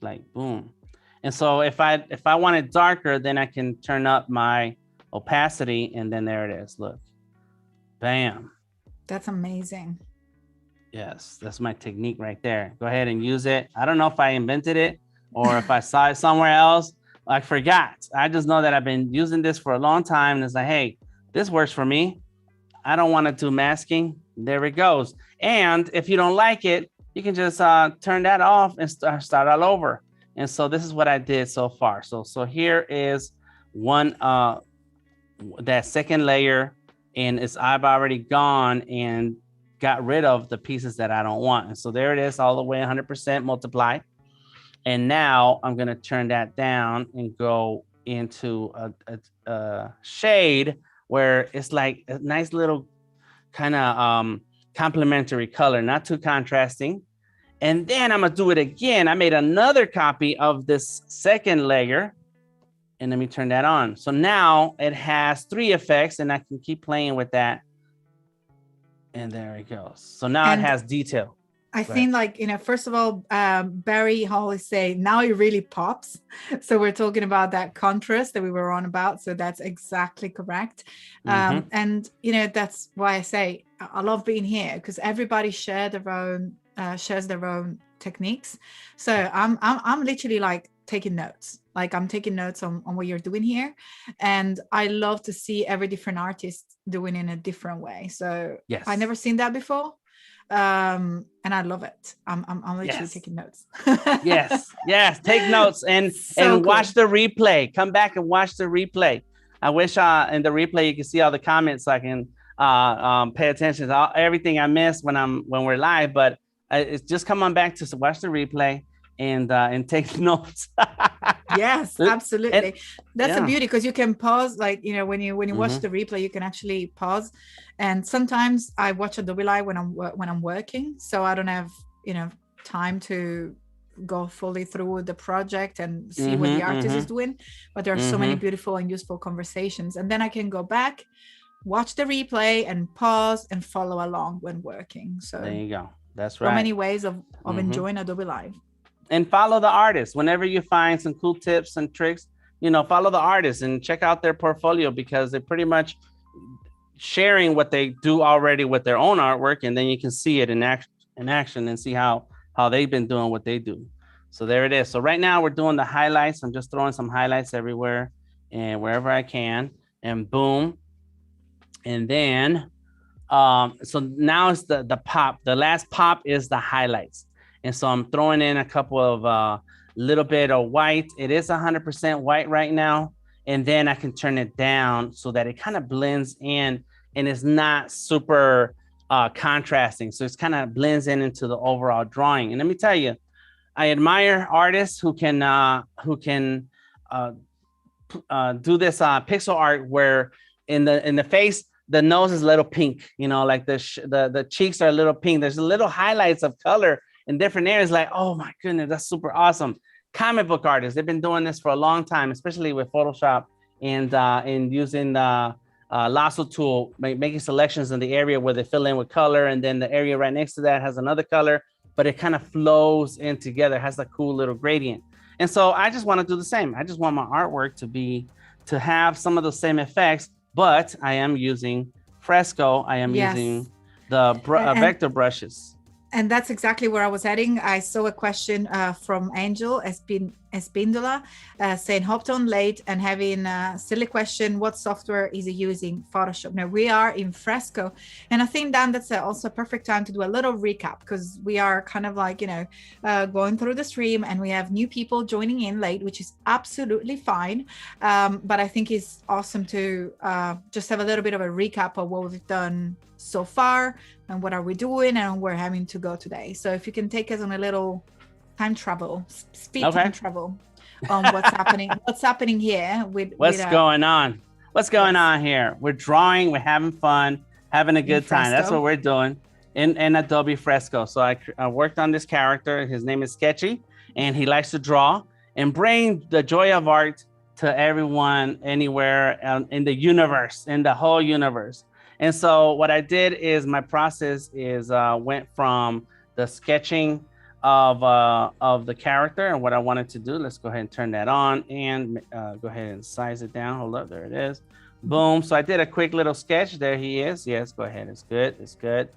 like boom. And so if I want it darker, then I can turn up my opacity, and then there it is. Look, bam. That's amazing. Yes, that's my technique right there. Go ahead and use it. I don't know if I invented it or if I saw it somewhere else. I forgot. I just know that I've been using this for a long time. And it's like, hey, this works for me. I don't want to do masking. There it goes. And if you don't like it, you can just turn that off and start all over. And so this is what I did so far. So here is one, that second layer, and I've already gone and got rid of the pieces that I don't want. And so there it is, all the way 100% multiply. And now I'm going to turn that down and go into a shade where it's like a nice little kind of complementary color, not too contrasting. And then I'm going to do it again. I made another copy of this second layer. And let me turn that on. So now it has 3 effects, and I can keep playing with that. And there it goes. So now it has detail. I think, like, first of all, Barry always say, now it really pops. So we're talking about that contrast that we were on about. So that's exactly correct. And, that's why I say I love being here, because everybody shares their own techniques. So I'm literally like taking notes. Like I'm taking notes on what you're doing here. And I love to see every different artist doing in a different way. So yes. I never seen that before. And I love it. I'm literally taking notes. yes. Take notes and watch the replay. Come back and watch the replay. I wish in the replay you can see all the comments so I can pay attention to everything I miss when we're live. But it's just come on back to watch the replay and take notes. Yes, absolutely. That's the beauty, because you can pause, like, when you watch the replay, you can actually pause. And sometimes I watch Adobe Live when I'm working, so I don't have time to go fully through the project and see what the artist is doing. But there are so many beautiful and useful conversations, and then I can go back, watch the replay, and pause and follow along when working. So there you go. That's right. So many ways of enjoying Adobe Live. And follow the artist. Whenever you find some cool tips and tricks, follow the artist and check out their portfolio, because they're pretty much sharing what they do already with their own artwork. And then you can see it in action and see how they've been doing what they do. So there it is. So right now we're doing the highlights. I'm just throwing some highlights everywhere and wherever I can, and boom. And then, so now it's the pop. The last pop is the highlights. And so I'm throwing in a couple of little bit of white. It is 100% white right now. And then I can turn it down so that it kind of blends in and it's not super contrasting. So it's kind of blends into the overall drawing. And let me tell you, I admire artists who can do this pixel art where in the face, the nose is a little pink, like the cheeks are a little pink. There's little highlights of color in different areas, like, oh my goodness, that's super awesome. Comic book artists, they've been doing this for a long time, especially with Photoshop and using the lasso tool, making selections in the area where they fill in with color, and then the area right next to that has another color, but it kind of flows in together, has a cool little gradient. And so I just want to do the same. I just want my artwork to have some of those same effects, but I am using Fresco. I am using the vector brushes. And that's exactly where I was heading. I saw a question from Angel Espindola saying, hopped on late and having a silly question, what software is he using? Photoshop. Now we are in Fresco. And I think, Dan, that's also a perfect time to do a little recap, because we are kind of like, going through the stream and we have new people joining in late, which is absolutely fine. But I think it's awesome to just have a little bit of a recap of what we've done so far and what are we doing and we're having to go today. So if you can take us on a little time travel, time travel on what's happening here with what's going on. What's going Yes. on here? We're drawing, we're having fun, having a good time. That's what we're doing in Adobe Fresco. So I worked on this character. His name is Sketchy, and he likes to draw and bring the joy of art to everyone, anywhere in the universe, in the whole universe. And so what I did is my process is went from the sketching of the character and what I wanted to do. Let's go ahead and turn that on and go ahead and size it down. Hold up, there it is. Boom. So I did a quick little sketch. There he is. Yes, go ahead. It's good. It's good.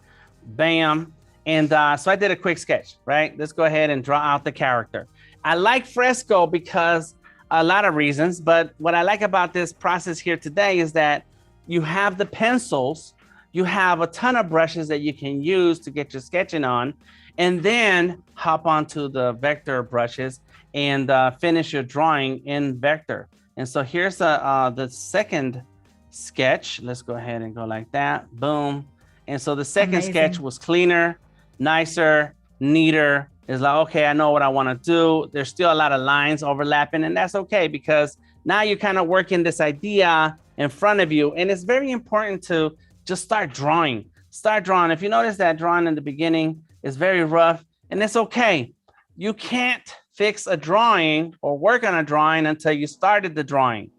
Bam. And so I did a quick sketch, right? Let's go ahead and draw out the character. I like Fresco because a lot of reasons, but what I like about this process here today is that you have the pencils, you have a ton of brushes that you can use to get your sketching on, and then hop onto the vector brushes and finish your drawing in vector. And so here's the second sketch. Let's go ahead and go like that. Boom. And so the second sketch was cleaner, nicer, neater. It's like, okay, I know what I want to do. There's still a lot of lines overlapping, and that's okay because now you're kind of working this idea in front of you. And it's very important to just start drawing. Start drawing. If you notice that drawing in the beginning is very rough, and it's okay. You can't fix a drawing or work on a drawing until you started the drawing.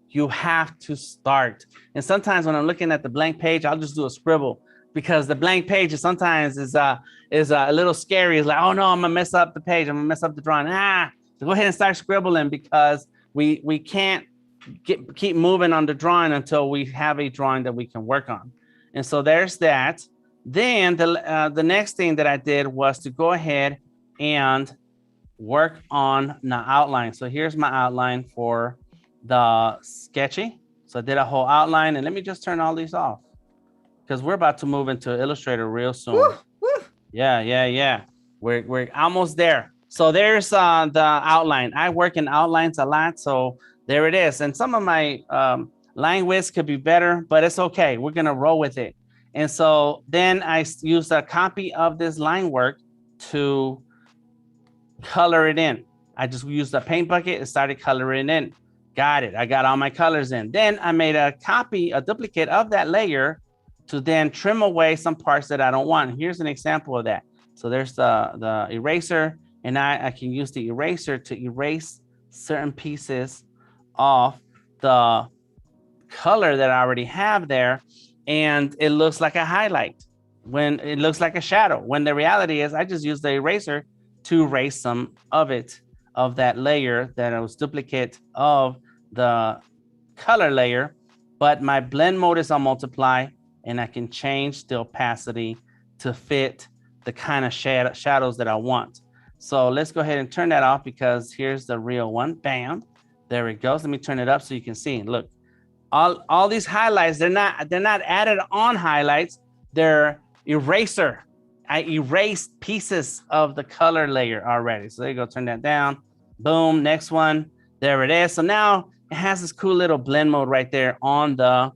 You have to start. And sometimes when I'm looking at the blank page, I'll just do a scribble because the blank page is sometimes is a little scary. It's like, oh no, I'm gonna mess up the page. I'm gonna mess up the drawing. So go ahead and start scribbling because we can't keep moving on the drawing until we have a drawing that we can work on. And so there's that. Then the next thing that I did was to go ahead and work on the outline. So here's my outline for the Sketchy. So I did a whole outline, and let me just turn all these off because we're about to move into Illustrator real soon. Woo, woo. Yeah. We're almost there. So there's the outline. I work in outlines a lot, so there it is. And some of my line widths could be better, but it's okay. We're gonna roll with it. And so then I used a copy of this line work to color it in. I just used a paint bucket and started coloring in. Got it. I got all my colors in. Then I made a duplicate of that layer to then trim away some parts that I don't want. Here's an example of that. So there's the eraser, and I can use the eraser to erase certain pieces of the color that I already have there. And it looks like a highlight when it looks like a shadow. When the reality is I just used the eraser to erase some of it, of that layer that was duplicate of the color layer. But my blend mode is on multiply, and I can change the opacity to fit the kind of shadows that I want. So let's go ahead and turn that off because here's the real one. Bam, there it goes. Let me turn it up so you can see. Look, all these highlights, they're not added on highlights. They're eraser. I erased pieces of the color layer already. So there you go, turn that down. Boom, next one, there it is. So now it has this cool little blend mode right there on the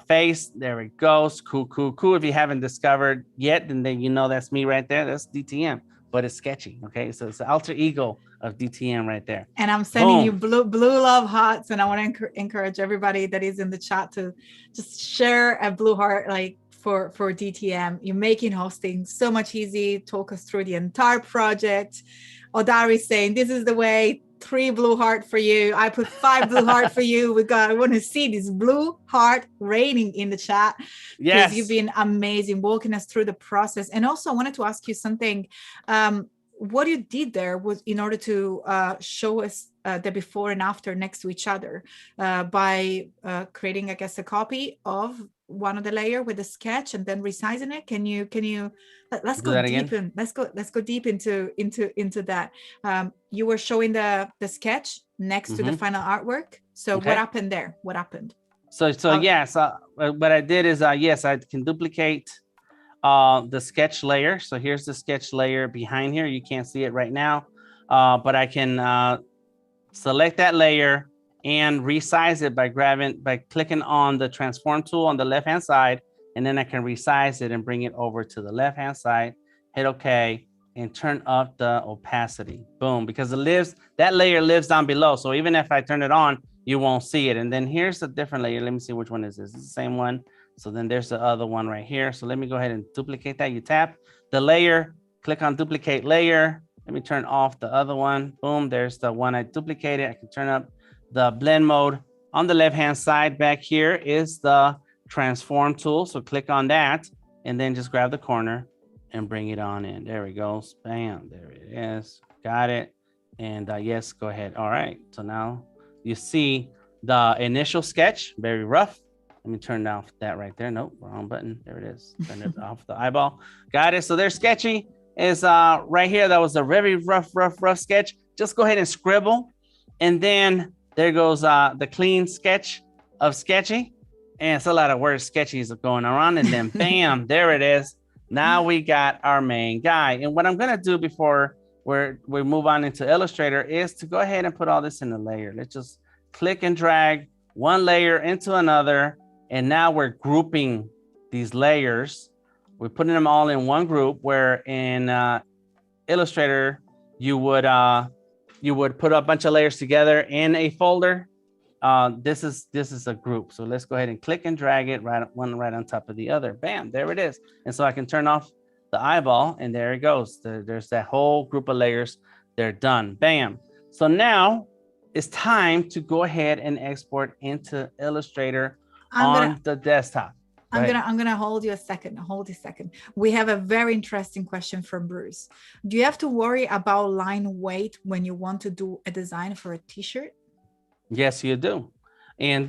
face. There it goes, cool. If you haven't discovered yet, then you know that's me right there. That's DTM, but it's Sketchy, okay? So it's the alter ego of DTM right there. And I'm sending you blue love hearts, and I want to encourage everybody that is in the chat to just share a blue heart, like for DTM. You're making hosting so much easy. Talk us through the entire project. Odari saying this is the way. 3 blue heart for you. I put 5 blue heart for you. I want to see this blue heart raining in the chat. Yes, you've been amazing walking us through the process. And also I wanted to ask you something. What you did there was in order to show us the before and after next to each other by creating, I guess, a copy of one of the layer with a sketch and then resizing it. Can you let's go deep in, let's go deep into that. You were showing the sketch next to the final artwork. So what happened there? What happened? So yes, what I did is yes, I can duplicate the sketch layer. So here's the sketch layer behind here. You can't see it right now, but I can select that layer and resize it by clicking on the transform tool on the left hand side, and then I can resize it and bring it over to the left hand side, hit OK, and turn up the opacity. Boom, because that layer lives down below. So even if I turn it on, you won't see it. And then here's a different layer. Let me see which one is this. It's the same one. So then there's the other one right here. So let me go ahead and duplicate that. You tap the layer, click on duplicate layer. Let me turn off the other one. Boom, there's the one I duplicated. I can turn up the blend mode. On the left-hand side back here is the transform tool. So click on that and then just grab the corner and bring it on in. There we go. Bam, there it is. Got it. And yes, go ahead. All right. So now you see the initial sketch, very rough. Let me turn off that right there. Nope, wrong button. There it is. Turn it off the eyeball. Got it. So there's Sketchy is right here. That was a very rough sketch. Just go ahead and scribble. And then there goes the clean sketch of Sketchy. And it's a lot of words sketchies going around. And then bam, there it is. Now we got our main guy. And what I'm going to do before we move on into Illustrator is to go ahead and put all this in a layer. Let's just click and drag one layer into another. And now we're grouping these layers. We're putting them all in one group, where in Illustrator, you would put a bunch of layers together in a folder. This is a group. So let's go ahead and click and drag it one right on top of the other. Bam, there it is. And so I can turn off the eyeball and there it goes. There's that whole group of layers. They're done. Bam. So now it's time to go ahead and export into Illustrator on the desktop. I'm gonna hold you a second. Hold a second. We have a very interesting question from Bruce. Do you have to worry about line weight when you want to do a design for a t-shirt? Yes, you do. And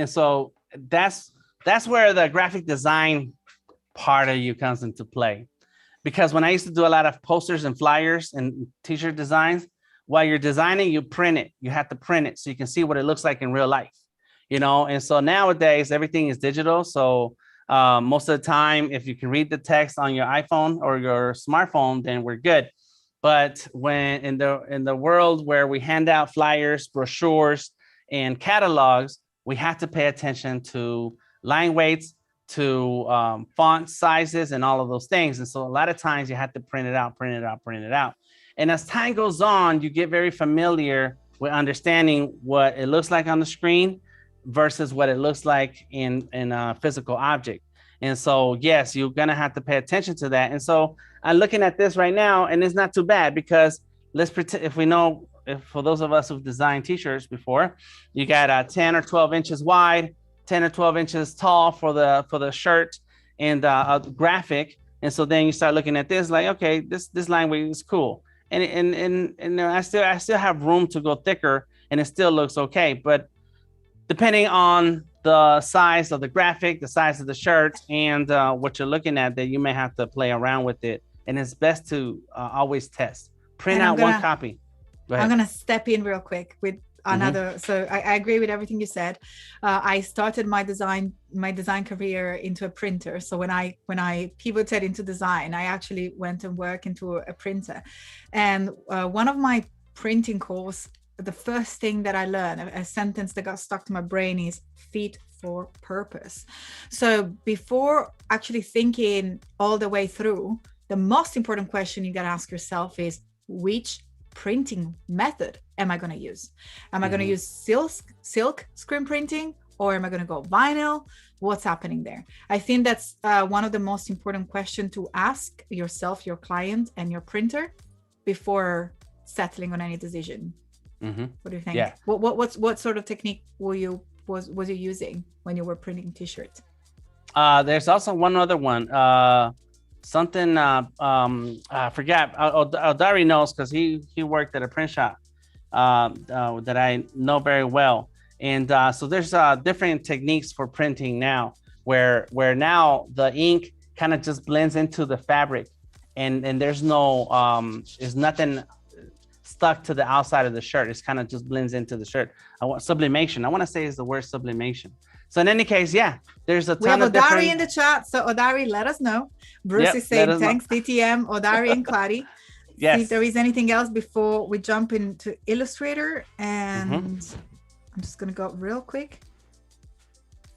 so that's where the graphic design part of you comes into play. Because when I used to do a lot of posters and flyers and t-shirt designs, while you're designing, you print it. You have to print it so you can see what it looks like in real life. You know, and so nowadays everything is digital. So most of the time, if you can read the text on your iPhone or your smartphone, then we're good. But when in the world where we hand out flyers, brochures, and catalogs, we have to pay attention to line weights, to font sizes, and all of those things. And so a lot of times you have to print it out. And as time goes on, you get very familiar with understanding what it looks like on the screen versus what it looks like in a physical object. And so, yes, you're going to have to pay attention to that. And so I'm looking at this right now, and it's not too bad because let's pretend if for those of us who've designed t-shirts before, you got 10 or 12 inches wide, 10 or 12 inches tall for the shirt and a graphic. And so then you start looking at this like, okay, this line weight is cool. And I still have room to go thicker and it still looks okay. But depending on the size of the graphic, the size of the shirt, and what you're looking at, that you may have to play around with it. And it's best to always test. Print out one copy. Go ahead. I'm gonna step in real quick with another. So I agree with everything you said. I started my design career into a printer. So when I pivoted into design, I actually went and worked into a printer. And one of my printing course, the first thing that I learned, a sentence that got stuck to my brain, is fit for purpose. So before actually thinking all the way through, the most important question you got to ask yourself is, which printing method am I going to use? Am I going to use silk screen printing, or am I going to go vinyl? What's happening there? I think that's one of the most important questions to ask yourself, your client, and your printer before settling on any decision. What do you think? Yeah. What sort of technique was you using when you were printing t-shirts? There's also one other one. Something I forgot. Odari knows because he worked at a print shop that I know very well. And so there's different techniques for printing now, where now the ink kind of just blends into the fabric, and there's nothing stuck to the outside of the shirt. It's kind of just blends into the shirt. Sublimation. I want to say is the word sublimation. So in any case, yeah, there's a ton of different... We have Odari in the chat. So Odari, let us know. Bruce is saying thanks, DTM, Odari and Clary. Yes. See if there is anything else before we jump into Illustrator. And I'm just going to go real quick.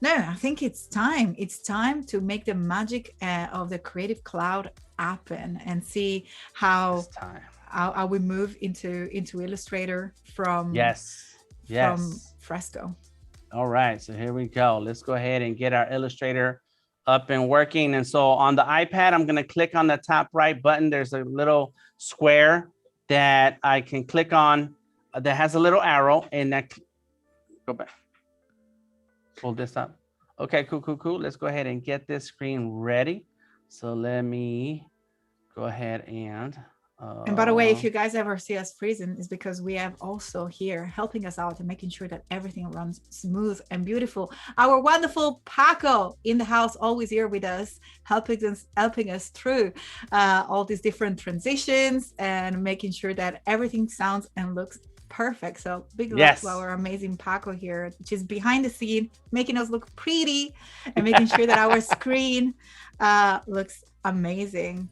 No, I think it's time. It's time to make the magic of the Creative Cloud happen and see It's how time. we move into Illustrator Yes. from Yes. Fresco. All right. So here we go. Let's go ahead and get our Illustrator up and working. And so on the iPad, I'm going to click on the top right button. There's a little square that I can click on that has a little arrow, and that go back. Pull this up. Okay, cool. Let's go ahead and get this screen ready. So let me go ahead and And by the way, if you guys ever see us freezing, it's because we have also here helping us out and making sure that everything runs smooth and beautiful. Our wonderful Paco in the house, always here with us, helping us through all these different transitions and making sure that everything sounds and looks perfect. So big love to our amazing Paco here, which is behind the scene, making us look pretty and making sure that our screen looks amazing.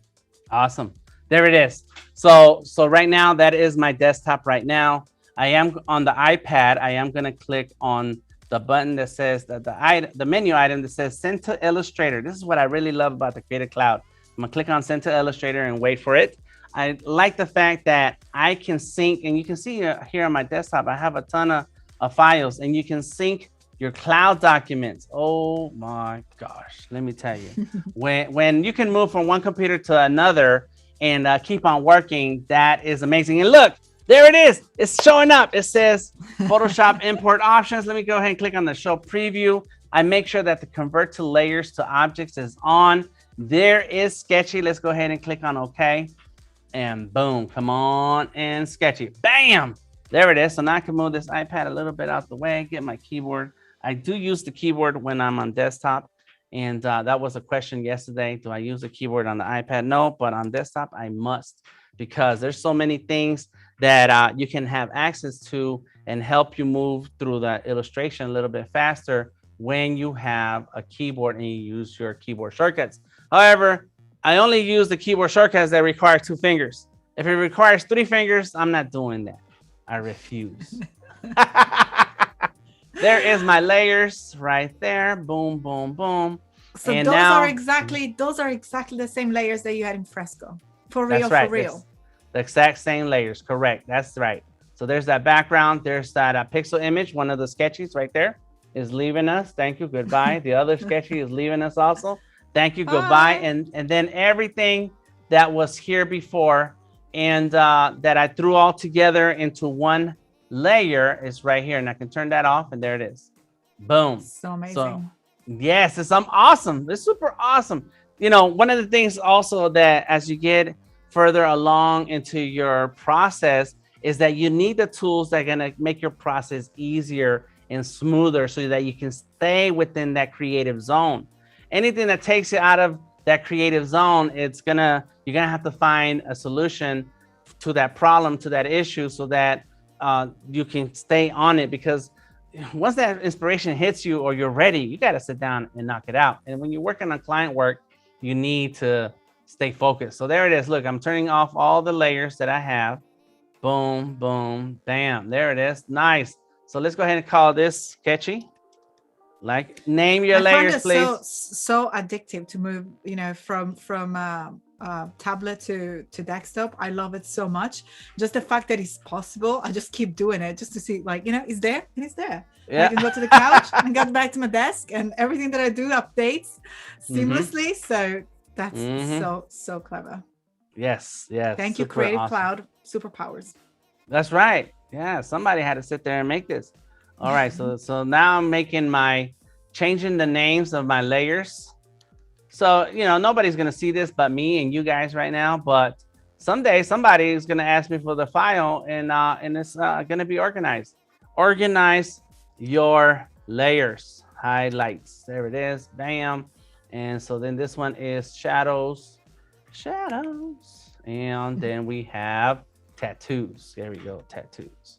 Awesome. There it is. So right now, that is my desktop right now. I am on the iPad. I am going to click on the button that says that the menu item that says Send to Illustrator. This is what I really love about the Creative Cloud. I'm going to click on Send to Illustrator and wait for it. I like the fact that I can sync, and you can see here on my desktop, I have a ton of files, and you can sync your cloud documents. Oh my gosh. Let me tell you, when you can move from one computer to another and keep on working, that is amazing. And look, there it is. It's showing up. It says Photoshop import options. Let me go ahead and click on the show preview. I make sure that the convert to layers to objects is on. There is Sketchy. Let's go ahead and click on OK. And boom, come on, and Sketchy. Bam! There it is. So now I can move this iPad a little bit out the way, get my keyboard. I do use the keyboard when I'm on desktop. And that was a question yesterday. Do I use a keyboard on the iPad? No, but on desktop, I must, because there's so many things that you can have access to and help you move through the illustration a little bit faster when you have a keyboard and you use your keyboard shortcuts. However, I only use the keyboard shortcuts that require 2 fingers. If it requires 3 fingers, I'm not doing that. I refuse. There is my layers right there. Boom, boom, boom. So and those are exactly the same layers that you had in Fresco. For real, right. For real. It's the exact same layers, correct. That's right. So there's that background. There's that pixel image. One of the sketches right there is leaving us. Thank you, goodbye. The other sketchy is leaving us also. Thank you, goodbye. And then everything that was here before and that I threw all together into one layer is right here, and I can turn that off, and there it is. Boom. So amazing. So, yes, it's awesome. It's super awesome. You know, one of the things also that as you get further along into your process is that you need the tools that are going to make your process easier and smoother so that you can stay within that creative zone. Anything that takes you out of that creative zone, you're gonna have to find a solution to that problem, to that issue, so that you can stay on it, because once that inspiration hits you or you're ready, you got to sit down and knock it out. And when you're working on client work, you need to stay focused. So there it is. Look, I'm turning off all the layers that I have. Boom, boom, bam. There it is. Nice. So let's go ahead and call this Sketchy. Like, name your layers, please. So addictive to move, you know, from tablet to desktop. I love it so much. Just the fact that it's possible, I just keep doing it just to see, like, you know, it's there and it's there. Yeah. I can go to the couch and get back to my desk, and everything that I do updates seamlessly. So that's so clever. Yes. Thank you, Creative Cloud superpowers. That's right. Yeah, somebody had to sit there and make this. All right, so now I'm changing the names of my layers. So, you know, nobody's going to see this but me and you guys right now. But someday somebody is going to ask me for the file, and it's going to be organized. Organize your layers. Highlights. There it is. Bam. And so then this one is shadows. And then we have tattoos. There we go. Tattoos.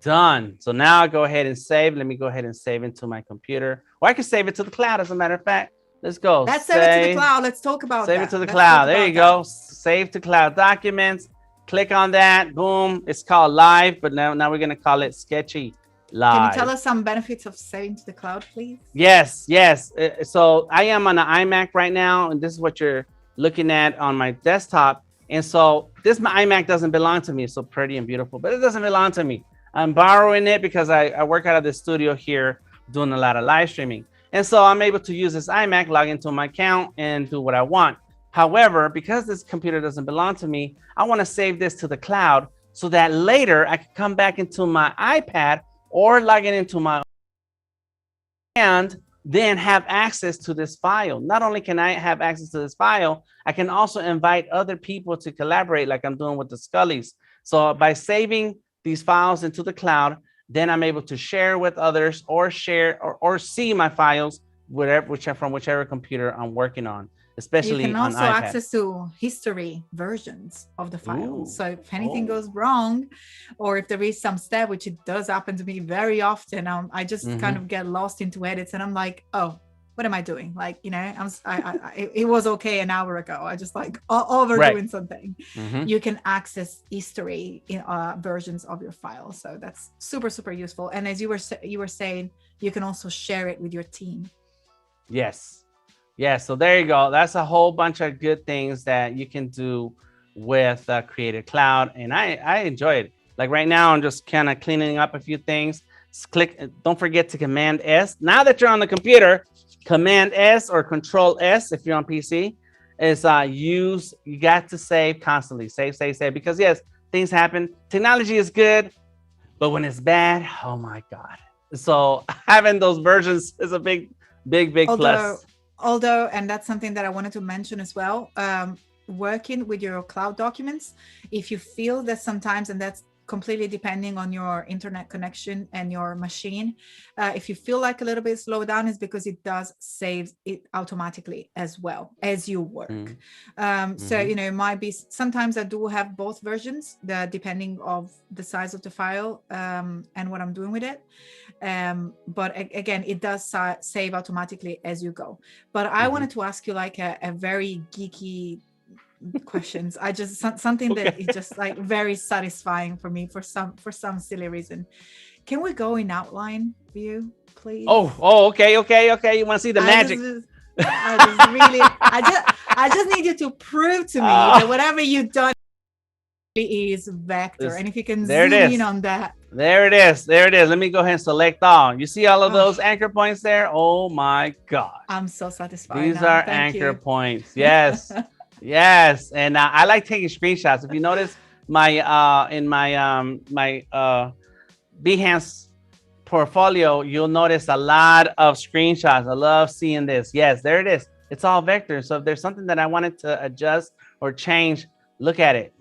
Done. So now I'll go ahead and save. Let me go ahead and save into my computer. Or I can save it to the cloud, as a matter of fact. Let's go. Let's save it to the cloud. Let's talk about that. Save it to the cloud. There you go. Save to cloud documents. Click on that. Boom. It's called live, but now we're going to call it Sketchy. Can you tell live. us some benefits of saving to the cloud, please? Yes, yes. So I am on an iMac right now, and this is what you're looking at on my desktop. And so this my iMac doesn't belong to me. It's so pretty and beautiful, but it doesn't belong to me. I'm borrowing it because I work out of the studio here doing a lot of live streaming. And so I'm able to use this iMac, log into my account, and do what I want. However, because this computer doesn't belong to me, I want to save this to the cloud so that later I can come back into my iPad or log in into my and then have access to this file. Not only can I have access to this file, I can also invite other people to collaborate like I'm doing with the Scullys. So by saving these files into the cloud, then I'm able to share with others or share or see my files from whichever computer I'm working on, You especially can on also iPad. access to history versions of the file. Ooh. So if anything Oh. goes wrong, or if there is some step, which it does happen to me very often, I just kind of get lost into edits, and I'm like, oh, what am I doing? Like, you know, it was okay an hour ago. I just like overdoing something. You can access history in versions of your file. So that's super, super useful. And as you were saying, you can also share it with your team. Yes. Yeah, so there you go. That's a whole bunch of good things that you can do with Creative Cloud, and I enjoy it. Like right now, I'm just kind of cleaning up a few things. Don't forget to Command S. Now that you're on the computer, Command S or Control S if you're on PC is you got to save constantly. Save, because yes, things happen. Technology is good, but when it's bad, oh my God. So having those versions is a big plus. Although, and that's something that I wanted to mention as well, working with your cloud documents, if you feel that sometimes, and that's completely depending on your internet connection and your machine, if you feel like a little bit slow down, is because it does save it automatically as well as you work. So, you know, it might be, sometimes I do have both versions, depending of the size of the file and what I'm doing with it. But again, it does save automatically as you go. But I wanted to ask you like a very geeky questions. I just something that is just like very satisfying for me for some silly reason. Can we go in outline view, please? Oh, okay. You want to see the magic? I just need you to prove to me that whatever you've done is vector. And if you can zoom in on that. There it is. Let me go ahead and select all. You see all of those anchor points there? Oh my God. I'm so satisfied. These are anchor points. Yes. Yes. And I like taking screenshots. If you notice in my Behance portfolio, you'll notice a lot of screenshots. I love seeing this. Yes, there it is. It's all vector. So if there's something that I wanted to adjust or change, look at it.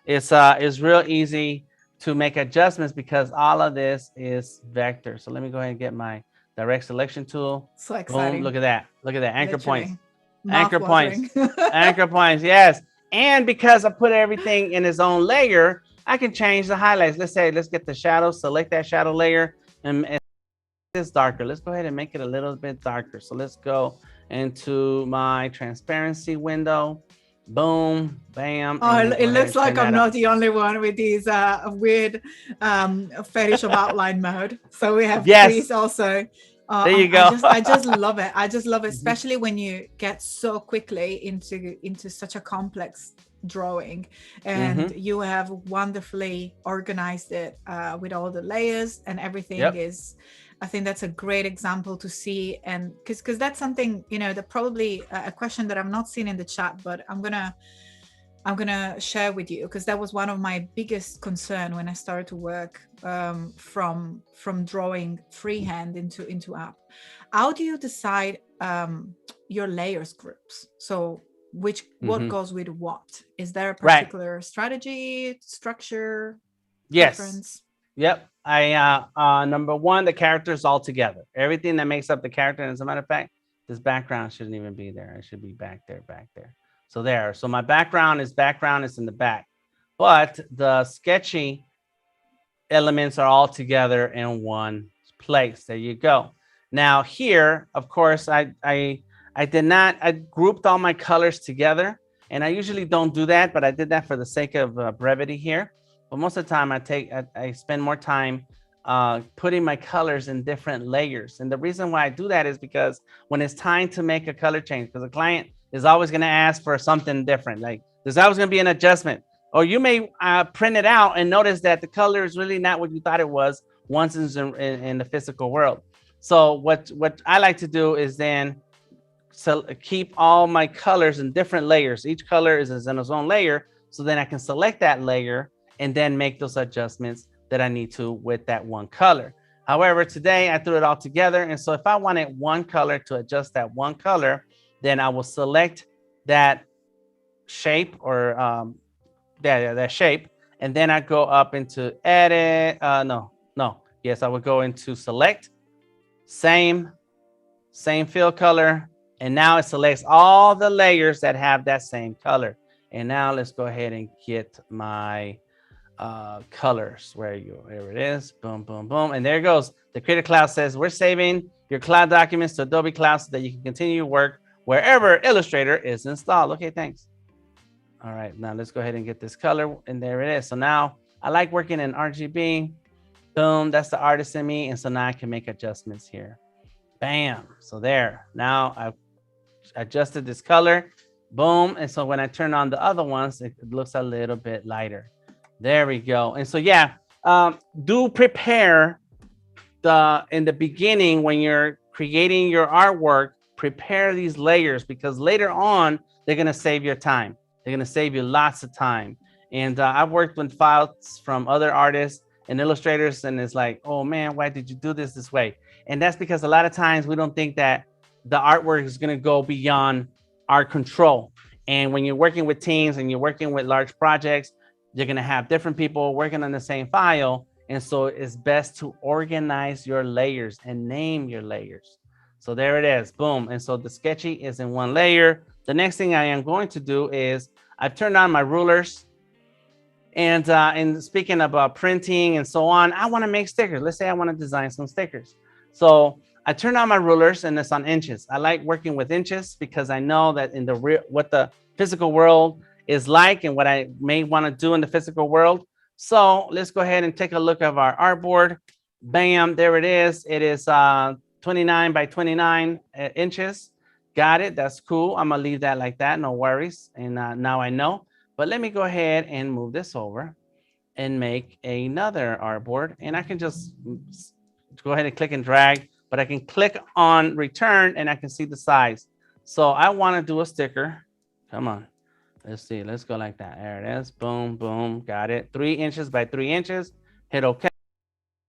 It's real easy to make adjustments because all of this is vector. So let me go ahead and get my direct selection tool. So exciting. Boom, look at that. Anchor points. Anchor points. Yes. And because I put everything in its own layer, I can change the highlights. Let's get the shadow, select that shadow layer, and it's darker. Let's go ahead and make it a little bit darker. So let's go into my transparency window. Boom, bam. Oh, it looks like I'm not the only one with these weird fetish of outline mode. So we have these also. There you go. I just love it. I just love it, especially when you get so quickly into such a complex drawing, and you have wonderfully organized it with all the layers and everything is. I think that's a great example to see, and because that's something, you know, that probably a question that I've not seen in the chat, but I'm gonna share with you, because that was one of my biggest concern when I started to work from drawing freehand into app. How do you decide your layers groups? So what goes with what? Is there a particular strategy, structure? Yes. Difference? Yep. I number one, the characters all together. Everything that makes up the character. And as a matter of fact, this background shouldn't even be there. It should be back there. So there. So my background is in the back, but the sketchy elements are all together in one place. There you go. Now here, of course, I grouped all my colors together, and I usually don't do that, but I did that for the sake of brevity here. But most of the time I spend more time putting my colors in different layers. And the reason why I do that is because when it's time to make a color change, because the client is always going to ask for something different. Like there's always going to be an adjustment, or you may print it out and notice that the color is really not what you thought it was once it's in the physical world. So what I like to do is then keep all my colors in different layers. Each color is in its own layer. So then I can select that layer and then make those adjustments that I need to with that one color. However, today I threw it all together. And so if I wanted one color to adjust that one color, then I will select that shape or that shape. And then I go up into edit. Yes, I would go into select, same fill color. And now it selects all the layers that have that same color. And now let's go ahead and get my colors. Where it is. Boom, boom, boom. And there it goes. The Creative Cloud says we're saving your cloud documents to Adobe Cloud so that you can continue your work wherever Illustrator is installed. Okay, thanks. All right, now let's go ahead and get this color. And there it is. So now I like working in RGB. Boom, that's the artist in me. And so now I can make adjustments here. Bam. So there. Now I've adjusted this color. Boom. And so when I turn on the other ones, it looks a little bit lighter. There we go. And so, yeah, do prepare in the beginning when you're creating your artwork, prepare these layers, because later on, they're going to save your time. They're going to save you lots of time. And I've worked with files from other artists and illustrators, and it's like, oh man, why did you do this way? And that's because a lot of times we don't think that the artwork is going to go beyond our control. And when you're working with teams and you're working with large projects, you're going to have different people working on the same file. And so it's best to organize your layers and name your layers. So there it is. Boom. And so the Sketchy is in one layer. The next thing I am going to do is I've turned on my rulers. And speaking about printing and so on, I want to make stickers. Let's say I want to design some stickers. So I turn on my rulers and it's on inches. I like working with inches because I know that in what the physical world is like and what I may want to do in the physical world. So let's go ahead and take a look at our artboard. Bam, there it is. It is 29 by 29 inches. Got it. That's cool. I'm going to leave that like that. No worries. And now I know. But let me go ahead and move this over and make another artboard. And I can just go ahead and click and drag, but I can click on return and I can see the size. So I want to do a sticker. Come on. Let's see. Let's go like that. There it is. Boom, boom. Got it. 3 inches by 3 inches. Hit OK.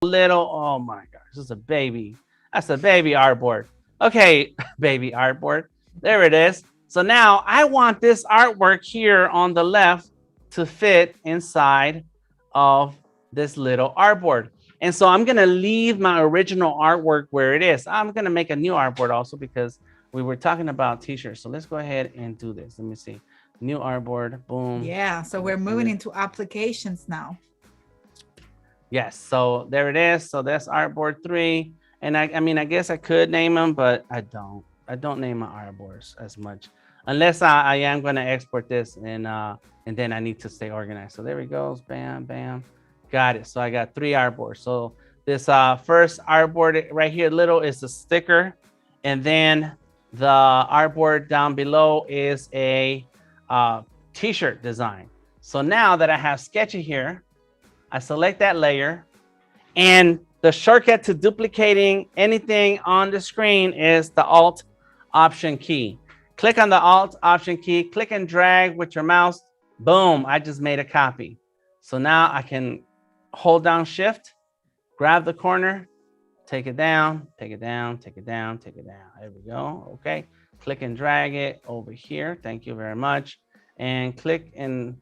Little. Oh my gosh. This is a baby. That's a baby artboard. Okay. Baby artboard. There it is. So now I want this artwork here on the left to fit inside of this little artboard. And so I'm going to leave my original artwork where it is. I'm going to make a new artboard also because we were talking about t-shirts. So let's go ahead and do this. Let me see. New artboard. Boom. Yeah. So we're moving into applications now. Yes. So there it is. So that's artboard 3. And I mean, I guess I could name them, but I don't. I don't name my artboards as much. Unless I am going to export this and then I need to stay organized. So there we go. Bam, bam. Got it. So I got 3 artboards. So this first artboard right here, little, is a sticker. And then the artboard down below is a t-shirt design. So now that I have Sketchy here, I select that layer. And the shortcut to duplicating anything on the screen is the Alt Option key. Click on the Alt Option key, click and drag with your mouse. Boom, I just made a copy. So now I can hold down Shift, grab the corner, take it down, take it down, take it down, take it down. There we go. Okay, click and drag it over here. Thank you very much. And click and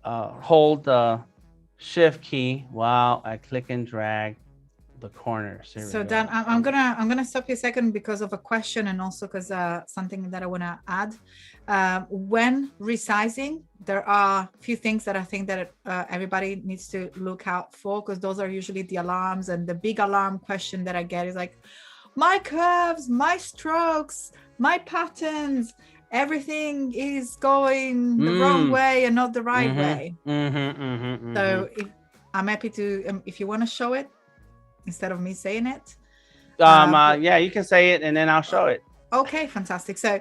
hold the Shift key while I click and drag the corners. So Dan, I'm gonna stop you a second because of a question and also because something that I want to add. When resizing, there are a few things that I think that everybody needs to look out for, because those are usually the alarms. And the big alarm question that I get is like, my curves, my strokes, my patterns, everything is going the wrong way and not the right way. So I'm happy to, if you want to show it. instead of me saying it? Yeah, you can say it and then I'll show it. Okay, fantastic. So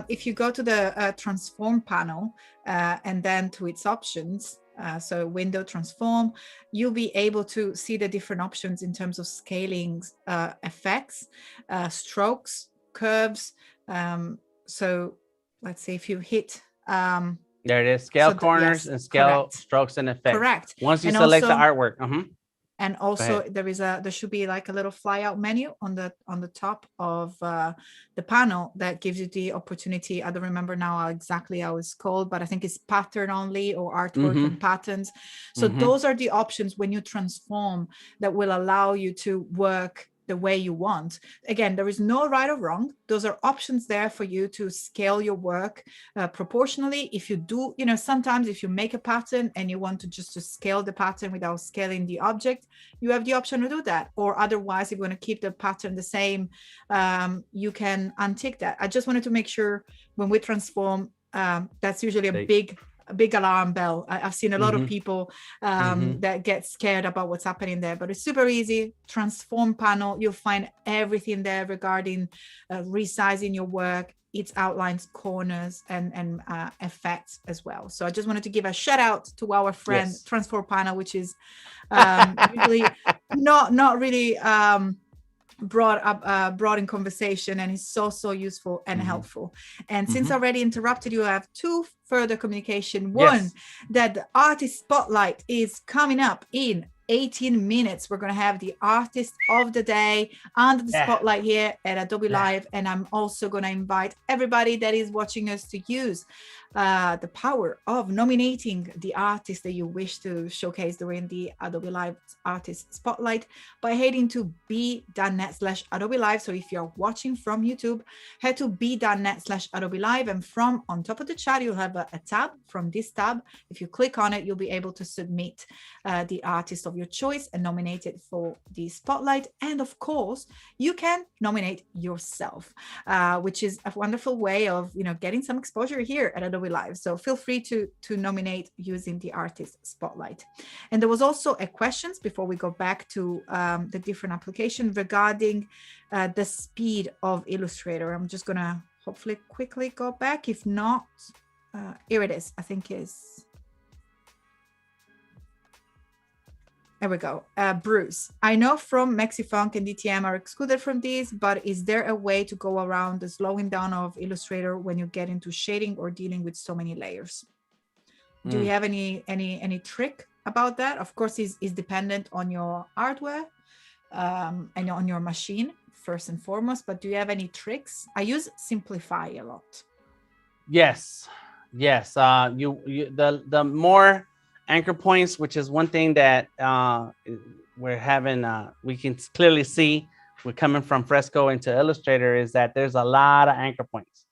if you go to the transform panel and then to its options, so window transform, you'll be able to see the different options in terms of scaling, effects, strokes, curves. So let's see if you hit. There it is, scale corners and scale strokes and effects. Correct. Once you select the artwork. And also there should be like a little flyout menu on the top of the panel that gives you the opportunity. I don't remember now exactly how it's called, but I think it's pattern only or artwork and patterns. So those are the options when you transform that will allow you to work the way you want. Again, there is no right or wrong. Those are options there for you to scale your work proportionally. If you do, sometimes if you make a pattern and you want to scale the pattern without scaling the object, you have the option to do that. Or otherwise, if you want to keep the pattern the same, you can untick that. I just wanted to make sure when we transform, that's usually a big alarm bell. I've seen a lot of people that get scared about what's happening there, but it's super easy. Transform panel, you'll find everything there regarding resizing your work, its outlines, corners, and effects as well. So I just wanted to give a shout out to our friend Transform panel, which is usually not really brought in conversation, and is so useful and helpful. And since I already interrupted you, I have two further communication. One, that the artist spotlight is coming up in 18 minutes. We're going to have the artist of the day under the spotlight here at Adobe Live. And I'm also going to invite everybody that is watching us to use the power of nominating the artist that you wish to showcase during the Adobe Live Artist Spotlight by heading to b.net/Adobe Live. So if you're watching from YouTube, head to b.net/Adobe Live, and from on top of the chat, you'll have a tab. From this tab, if you click on it, you'll be able to submit the artist of your choice and nominate it for the spotlight. And of course, you can nominate yourself, which is a wonderful way of getting some exposure here at Adobe Live. So feel free to nominate using the artist spotlight. And there was also a questions before we go back to the different application regarding the speed of Illustrator. I'm just gonna hopefully quickly go back. If not, here it is. I think is. There we go. Bruce, I know from Mexifunk and DTM are excluded from these, but is there a way to go around the slowing down of Illustrator when you get into shading or dealing with so many layers? Do you have any trick about that? Of course, is dependent on your hardware and on your machine first and foremost, but do you have any tricks? I use Simplify a lot. Yes. The more anchor points, which is one thing that we're having, we can clearly see we're coming from Fresco into Illustrator, is that there's a lot of anchor points,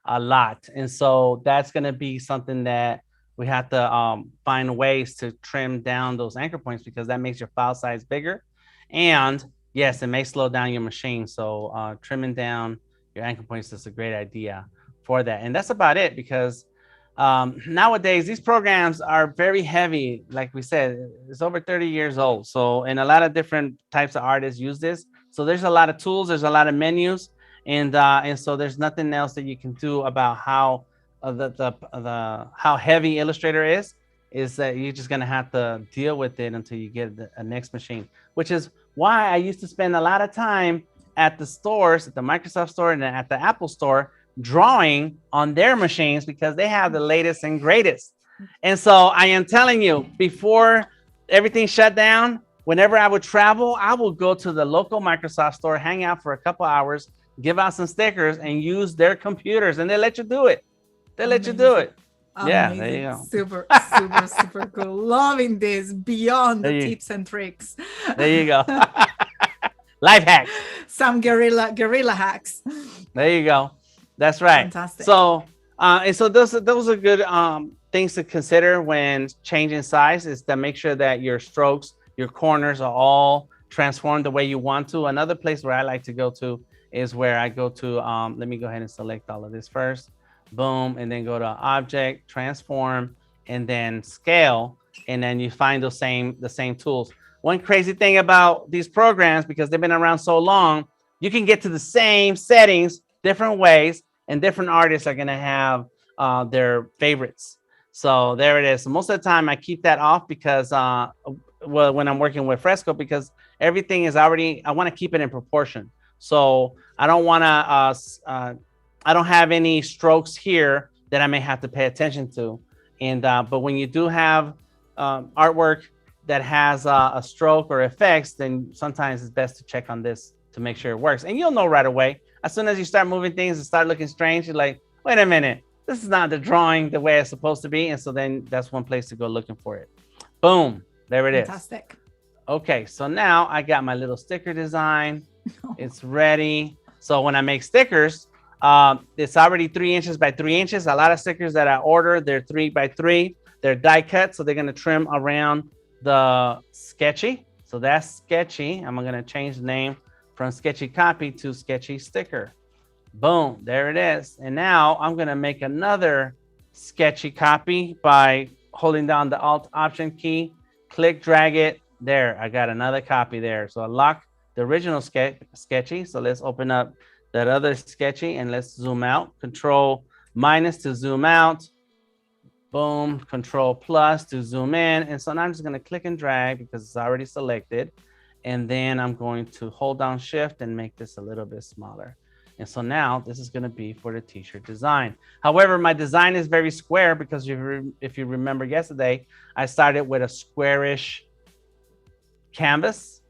a lot. And so that's going to be something that we have to find ways to trim down those anchor points, because that makes your file size bigger. And yes, it may slow down your machine. So trimming down your anchor points is a great idea for that. And that's about it, because nowadays these programs are very heavy. Like we said, it's over 30 years old. So, and a lot of different types of artists use this. So there's a lot of tools, there's a lot of menus, and so there's nothing else that you can do about how how heavy Illustrator is that you're just gonna have to deal with it until you get a next machine, which is why I used to spend a lot of time at the stores, at the Microsoft store and at the Apple store, drawing on their machines, because they have the latest and greatest. And so I am telling you, before everything shut down, whenever I would travel, I would go to the local Microsoft store, hang out for a couple hours, give out some stickers, and use their computers, and they let you do it. They let you do it. Yeah, there you go. Super cool. Loving this beyond the tips and tricks. There you go. Life hacks. Some guerrilla hacks. There you go. That's right. Fantastic. So, and so those are good things to consider when changing size, is to make sure that your strokes, your corners are all transformed the way you want to. Another place where I like to go to is where I go to, let me go ahead and select all of this first. Boom, and then go to object, transform, and then scale, and then you find the same tools. one crazy thing about these programs, because they've been around so long, you can get to the same settings different ways, and different artists are going to have their favorites. So there it is. So most of the time I keep that off because well, when I'm working with Fresco, because everything is already, I want to keep it in proportion. So I don't want to I don't have any strokes here that I may have to pay attention to. And but when you do have artwork that has a stroke or effects, then sometimes it's best to check on this to make sure it works. And you'll know right away. As soon as you start moving things and start looking strange, you're like, wait a minute, this is not the drawing the way it's supposed to be. And so then that's one place to go looking for it. Boom, there it is. Fantastic. Okay, so now I got my little sticker design. It's ready. So when I make stickers, it's already 3 inches by 3 inches. A lot of stickers that I order, they're 3 by 3. They're die cut, so they're gonna trim around the Sketchy. So that's Sketchy. I'm gonna change the name from Sketchy Copy to Sketchy Sticker. Boom, there it is. And now I'm gonna make another Sketchy Copy by holding down the Alt Option key, click, drag it. There, I got another copy there. So I lock the original Sketchy. So let's open up that other Sketchy and let's zoom out. Control minus to zoom out. Boom, Control plus to zoom in. And so now I'm just gonna click and drag because it's already selected. And then I'm going to hold down Shift and make this a little bit smaller. And so now this is gonna be for the t-shirt design. However, my design is very square because if you remember yesterday, I started with a squarish canvas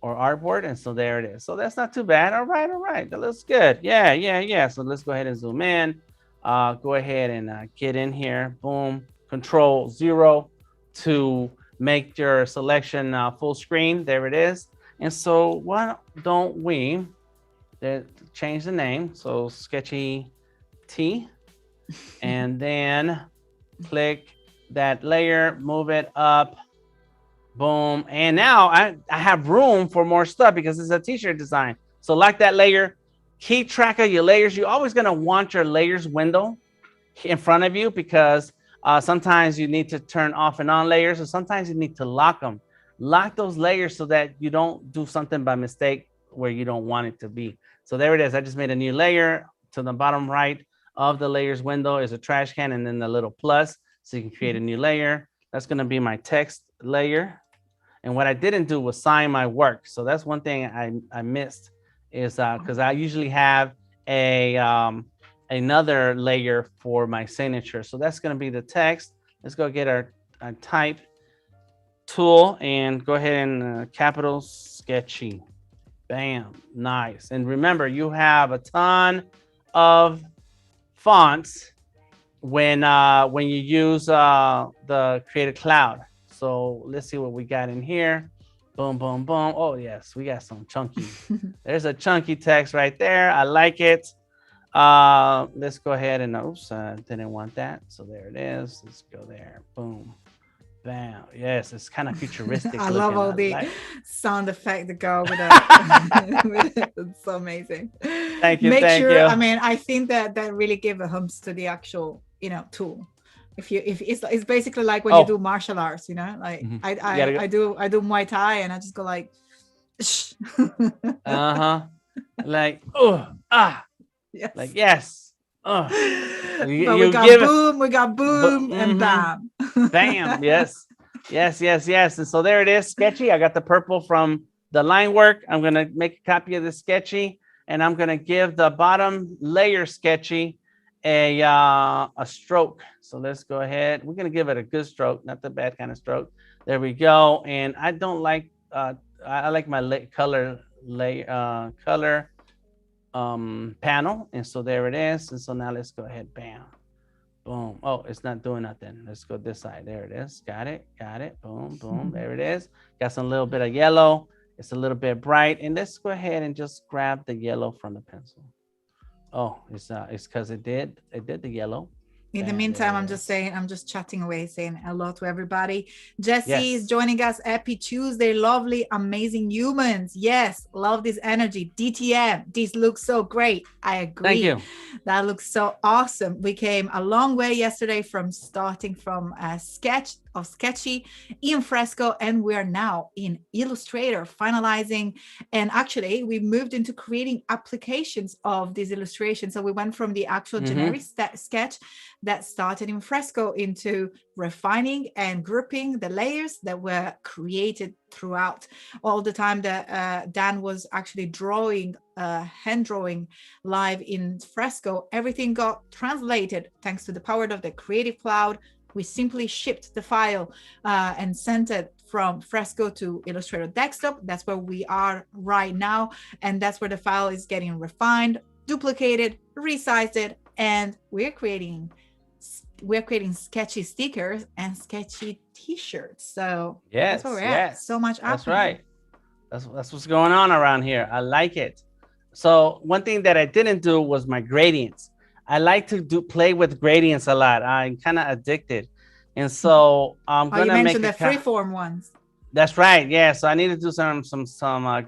or artboard, and so there it is. So that's not too bad. All right, that looks good. Yeah. So let's go ahead and zoom in. Go ahead and get in here. Boom, Control 0 to make your selection full screen. There it is. And so why don't we change the name? So Sketchy T, and then click that layer, move it up. Boom. And now I have room for more stuff because it's a t-shirt design. So like that layer, keep track of your layers. You're always going to want your layers window in front of you because sometimes you need to turn off and on layers, or sometimes you need to lock them. Lock those layers so that you don't do something by mistake where you don't want it to be. So there it is. I just made a new layer. To the bottom right of the layers window is a trash can and then the little plus. So you can create a new layer. That's going to be my text layer. And what I didn't do was sign my work. So that's one thing I missed is because I usually have another layer for my signature. So that's going to be the text. Let's go get our type tool and go ahead and capital Sketchy. Bam, nice. And remember, you have a ton of fonts when you use the Creative Cloud. So let's see what we got in here. Boom, boom, boom. Oh, yes, we got some chunky. There's a chunky text right there. I like it. Let's go ahead and, oops, I didn't want that. So there it is. Let's go there. Boom. Bam. Yes, it's kind of futuristic. I love all the sound effect that go with that. It's so amazing. Thank you. Make sure, I mean, I think that really gave a humps to the actual, tool. If it's basically like when you do martial arts, like I do Muay Thai and I just go like like yes. Like yes. But we got boom and bam. Bam. Yes. And so there it is, Sketchy. I got the purple from the line work. I'm gonna make a copy of the Sketchy and I'm gonna give the bottom layer Sketchy a stroke. So let's go ahead. We're gonna give it a good stroke, not the bad kind of stroke. There we go. And I don't like I like my color panel, and so there it is. And so now let's go ahead. Bam, boom. Oh, it's not doing nothing. Let's go this side. There it is. Got it. Boom, boom. There it is. Got some little bit of yellow. It's a little bit bright, and let's go ahead and just grab the yellow from the pencil. Oh, it's because it did the yellow. In the meantime, I'm just chatting away, saying hello to everybody. Jesse is joining us. Happy Tuesday, lovely, amazing humans. Yes, love this energy. DTM, this looks so great. I agree. Thank you. That looks so awesome. We came a long way yesterday from starting from a sketch of Sketchy, in Fresco, and we are now in Illustrator finalizing. And actually, we moved into creating applications of these illustrations. So we went from the actual generic sketch that started in Fresco into refining and grouping the layers that were created throughout. All the time that Dan was actually drawing, hand drawing live in Fresco, everything got translated thanks to the power of the Creative Cloud. We simply shipped the file and sent it from Fresco to Illustrator Desktop. That's where we are right now. And that's where the file is getting refined, duplicated, resized, and we're creating Sketchy stickers and Sketchy t-shirts. So that's where we're at. So much happening. That's right. That's what's going on around here. I like it. So one thing that I didn't do was my gradients. I like to play with gradients a lot. I'm kind of addicted. And so I'm going to make the freeform ones. That's right. Yeah. So I need to do some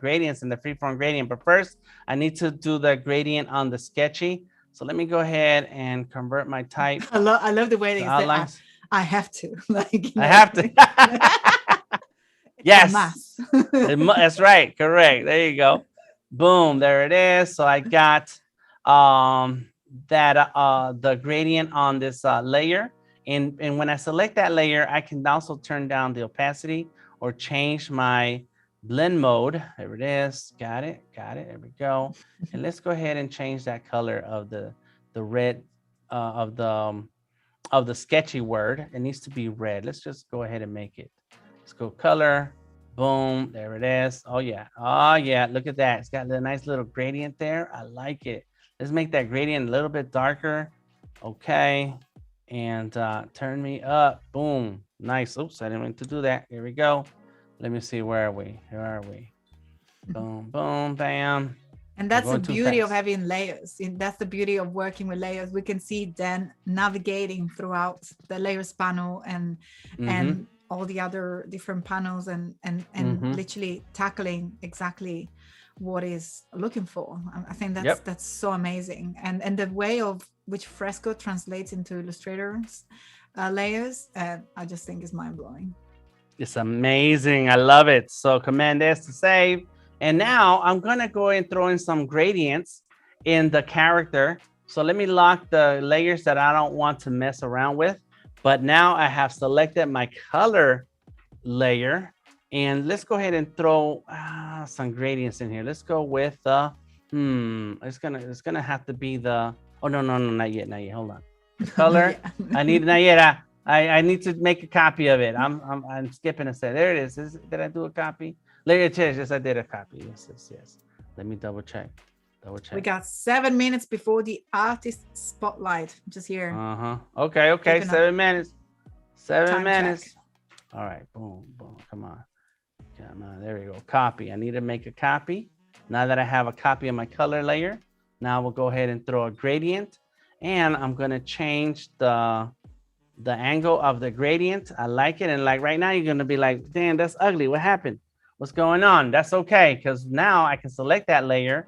gradients in the freeform gradient. But first, I need to do the gradient on the Sketchy. So let me go ahead and convert my type. I love the way they say I have to. I have to. Yes. That's right. Correct. There you go. Boom. There it is. So I got the gradient on this layer. And when I select that layer, I can also turn down the opacity or change my blend mode. There it is. Got it. There we go. And let's go ahead and change that color of the red of the Sketchy word. It needs to be red. Let's just go ahead and make it. Let's go color. Boom. There it is. Oh yeah. Look at that. It's got a nice little gradient there. I like it. Let's make that gradient a little bit darker. Okay. And turn me up. Boom. Nice. Oops, I didn't mean to do that. Here we go. Let me see. Where are we? Here are we? Boom, boom, bam. And that's the beauty of having layers. That's the beauty of working with layers. We can see Dan navigating throughout the layers panel and all the other different panels and literally tackling exactly what is looking for. I think that's so amazing. And the way of which Fresco translates into Illustrator's layers, I just think is mind-blowing. It's amazing. I love it. So Command S to save. And now I'm going to go and throw in some gradients in the character. So let me lock the layers that I don't want to mess around with. But now I have selected my color layer. And let's go ahead and throw some gradients in here. Let's go with the, it's gonna have to be the, oh, no, not yet. Hold on. The color, I need, not yet. I need to make a copy of it. I'm skipping a step. There it is. Did I do a copy? Yes, I did a copy. Yes. Let me double check. We got 7 minutes before the artist spotlight. Just here. Okay. 7 minutes. 7 minutes. Check. All right. Boom. Come on. There we go. Copy. I need to make a copy. Now that I have a copy of my color layer, now we'll go ahead and throw a gradient. And I'm going to change the angle of the gradient. I like it. And like right now, you're going to be like, damn, that's ugly. What happened? What's going on? That's okay. Because now I can select that layer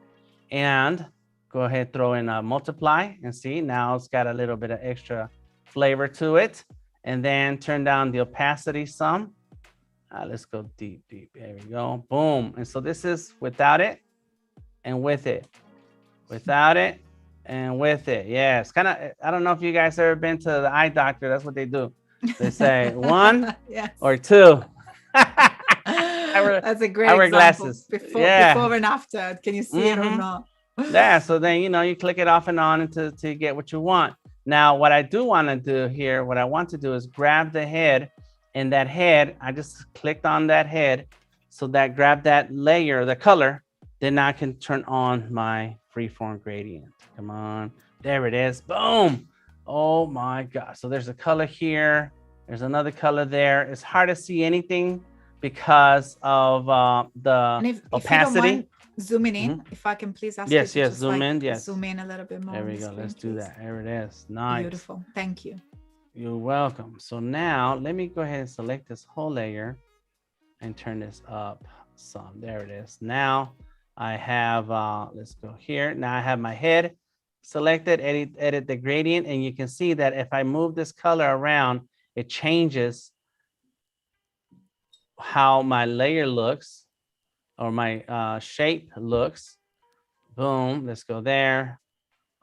and go ahead, throw in a multiply and see now it's got a little bit of extra flavor to it. And then turn down the opacity some. Let's go deep. There we go. Boom. And so this is without it and with it. Without it and with it. Yeah, it's kind of, I don't know if you guys ever been to the eye doctor. That's what they do. They say one or two. That's a great example. Glasses. Before and after. Can you see it or not? Yeah, so then, you click it off and on until you get what you want. Now, what I do want to do here, what I want to do is grab the head, and that head, I just clicked on that head. So that grab that layer, the color, then I can turn on my freeform gradient. Come on. There it is. Boom. Oh my God. So there's a color here. There's another color there. It's hard to see anything because of the opacity. Zooming in, if I can please ask you to zoom in. Zoom in a little bit more. There we go. Let's do that. There it is. Nice. Beautiful. Thank you. You're welcome. So now let me go ahead and select this whole layer and turn this up some. There it is. Now I have, let's go here. Now I have my head selected, edit the gradient. And you can see that if I move this color around, it changes how my layer looks or my shape looks. Boom, let's go there.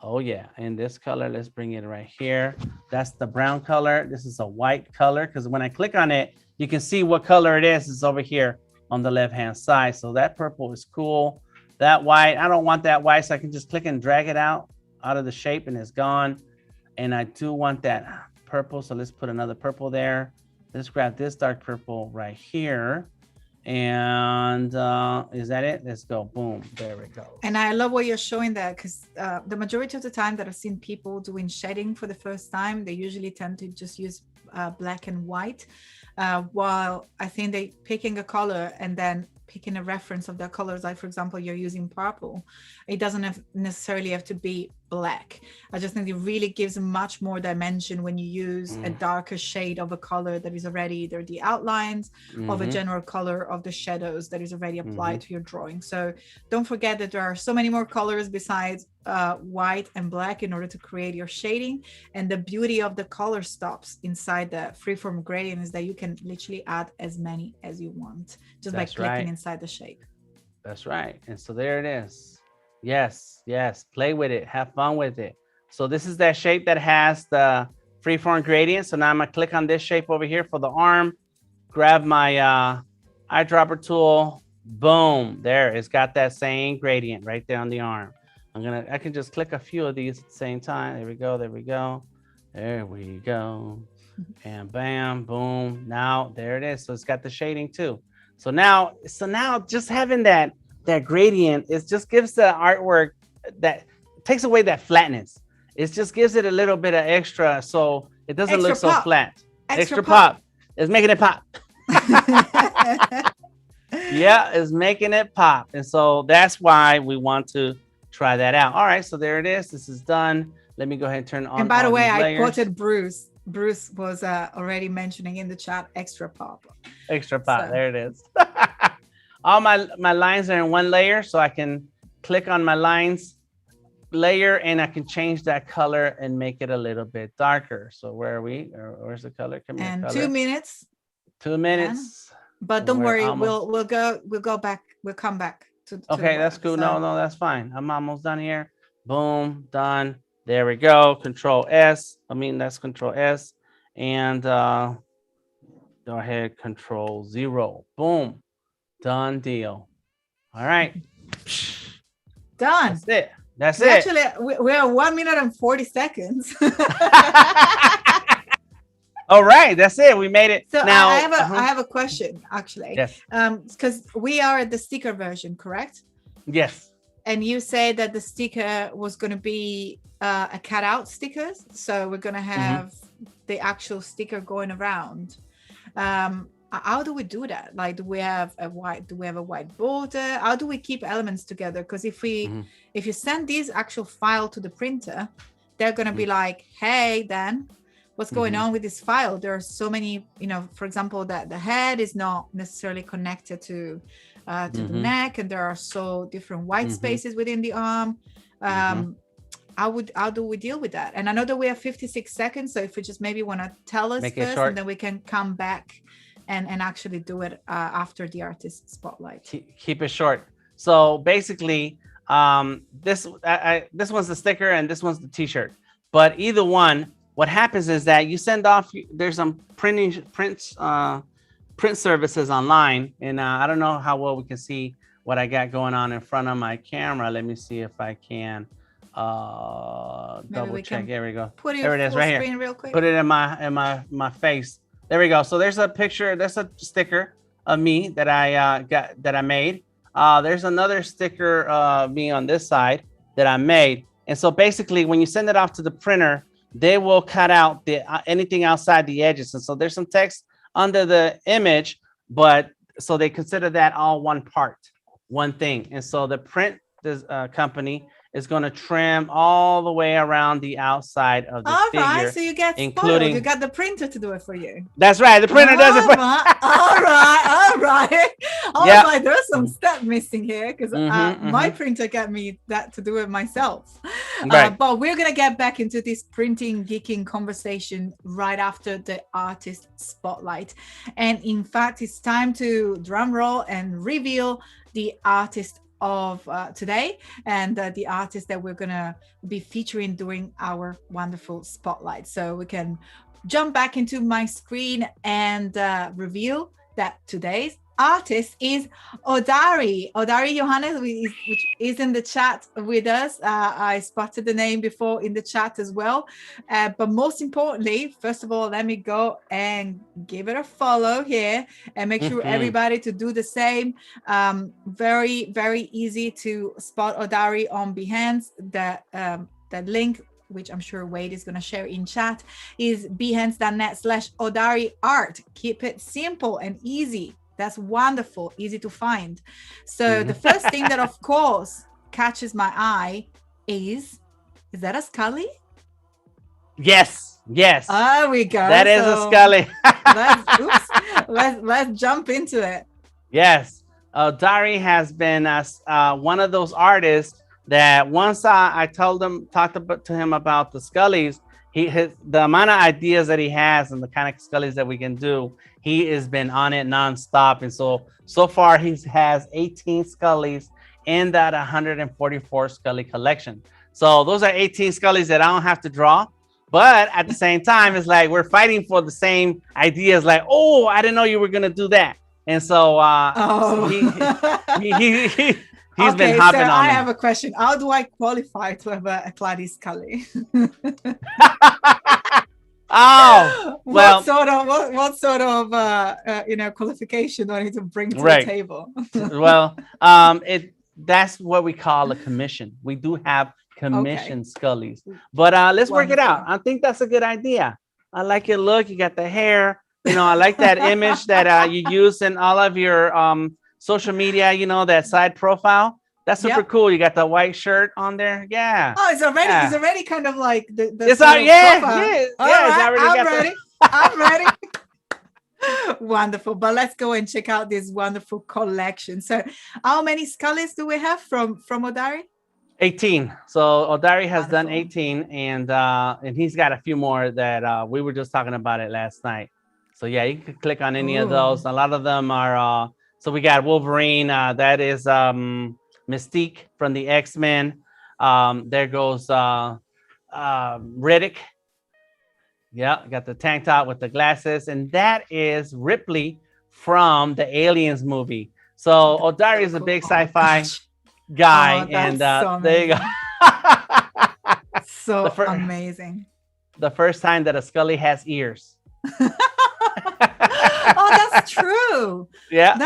Oh yeah, in this color, let's bring it right here. That's the brown color. This is a white color because when I click on it, you can see what color it is. It's over here on the left-hand side. So that purple is cool. That white, I don't want that white, so I can just click and drag it out of the shape and it's gone. And I do want that purple, so let's put another purple there. Let's grab this dark purple right here. And is that it? Let's go. Boom. There we go. And I love what you're showing there, because the majority of the time that I've seen people doing shading for the first time, they usually tend to just use black and white, while I think they picking a color and then picking a reference of their colors. Like, for example, you're using purple. It doesn't necessarily have to be black. I just think it really gives much more dimension when you use a darker shade of a color that is already either the outlines of a general color of the shadows that is already applied to your drawing. So don't forget that there are so many more colors besides white and black in order to create your shading. And the beauty of the color stops inside the freeform gradient is that you can literally add as many as you want just by clicking inside the shape. That's right. And so there it is. Yes, yes. Play with it. Have fun with it. So this is that shape that has the freeform gradient. So now I'm going to click on this shape over here for the arm. Grab my eyedropper tool. Boom. There. It's got that same gradient right there on the arm. I can just click a few of these at the same time. There we go. There we go. There we go. And bam, boom. Now there it is. So it's got the shading too. So now just having that gradient, it just gives the artwork that takes away that flatness. It just gives it a little bit of extra, so it doesn't look so flat. Extra pop. It's making it pop. Yeah, it's making it pop. And so that's why we want to try that out. All right, so there it is. This is done. Let me go ahead and turn on. And by the way, I quoted Bruce. Bruce was already mentioning in the chat extra pop. Extra pop. So. There it is. All my lines are in one layer, so I can click on my lines layer and I can change that color and make it a little bit darker. So where are we? Where's the color? Come here, and color. 2 minutes. 2 minutes. Yeah. But don't worry, we'll go back. We'll come back to okay, that's cool. So. No, that's fine. I'm almost done here. Boom, done. There we go. Control S. That's Control S. And go ahead, Control 0. Boom. Done deal. All right. Done. That's it. That's it. Actually, we're 1 minute and 40 seconds. All right. That's it. We made it. So now, I have a question, actually. Yes. Because we are at the sticker version, correct? Yes. And you said that the sticker was going to be a cutout stickers. So we're going to have the actual sticker going around. How do we do that? Like, do we have a white border? How do we keep elements together? Because if you send this actual file to the printer, they're going to be like, hey, Dan, what's going on with this file? There are so many, for example, that the head is not necessarily connected to the neck, and there are so different white spaces within the arm. How do we deal with that? And I know that we have 56 seconds, so if we just maybe want to tell us first, and then we can come back and actually do it after the artist spotlight. Keep it short. So basically, this one's the sticker and this one's the t-shirt. But either one, what happens is that you send off, there's some print services online, and I don't know how well we can see what I got going on in front of my camera. Let me see if I can double check. There we go. There it is, right here. Real quick. Put it in my face. There we go. So there's a picture. There's a sticker of me that I made. There's another sticker of me on this side that I made. And so basically, when you send it off to the printer, they will cut out anything outside the edges. And so there's some text under the image, but so they consider that all one part, one thing. And so the print company is going to trim all the way around the outside of this All right, figure, so you get spoiled. You including. got the printer to do it for you. That's right. The printer does it. All right. I was like, there's some step missing here because my printer got me that to do it myself. Right. But we're gonna get back into this printing geeking conversation right after the artist spotlight. And in fact, it's time to drum roll and reveal the artist of today and the artist that we're gonna be featuring during our wonderful spotlight. So we can jump back into my screen and reveal that today's artist is Odari Yohanes, which is in the chat with us. I spotted the name before in the chat as well, but most importantly, first of all, let me go and give it a follow here and make sure everybody to do the same. Very, very easy to spot Odari on Behance. The link, which I'm sure Wade is going to share in chat, is behance.net/Odari art. Keep it simple and easy. That's wonderful, easy to find. So the first thing that of course catches my eye is that a Scully? Yes. There we go. That is a Scully. let's jump into it. Yes. Odari has been one of those artists that once I talked to him about the Scullys, the amount of ideas that he has and the kind of Scullys that we can do, he has been on it nonstop. And so far he has 18 Scullys in that 144 Scully collection. So those are 18 Scullys that I don't have to draw. But at the same time, it's like we're fighting for the same ideas. Like, oh, I didn't know you were gonna do that. And so he's been hopping on. I have a question. How do I qualify to have a Clady Scully? Oh, well, what sort of qualification do I need to bring to the table? Well, that's what we call a commission. We do have commission Scullys, but let's work it out. I think that's a good idea. I like your look. You got the hair. I like that image that you use in all of your social media. That side profile. That's super cool. You got the white shirt on there. Yeah. Oh, it's already kind of like the it's already. Right, I'm ready. Wonderful. But let's go and check out this wonderful collection. So how many Scullys do we have from Odari? 18. So Odari has done 18, and he's got a few more that we were just talking about it last night. So yeah, you can click on any of those. A lot of them are so we got Wolverine, that is Mystique from the X-Men. There goes Riddick. Yeah, got the tank top with the glasses, and that is Ripley from the Aliens movie. So Odari is a big sci-fi guy, and there you go. So amazing. The first time that a Scully has ears. Oh, that's true. Yeah.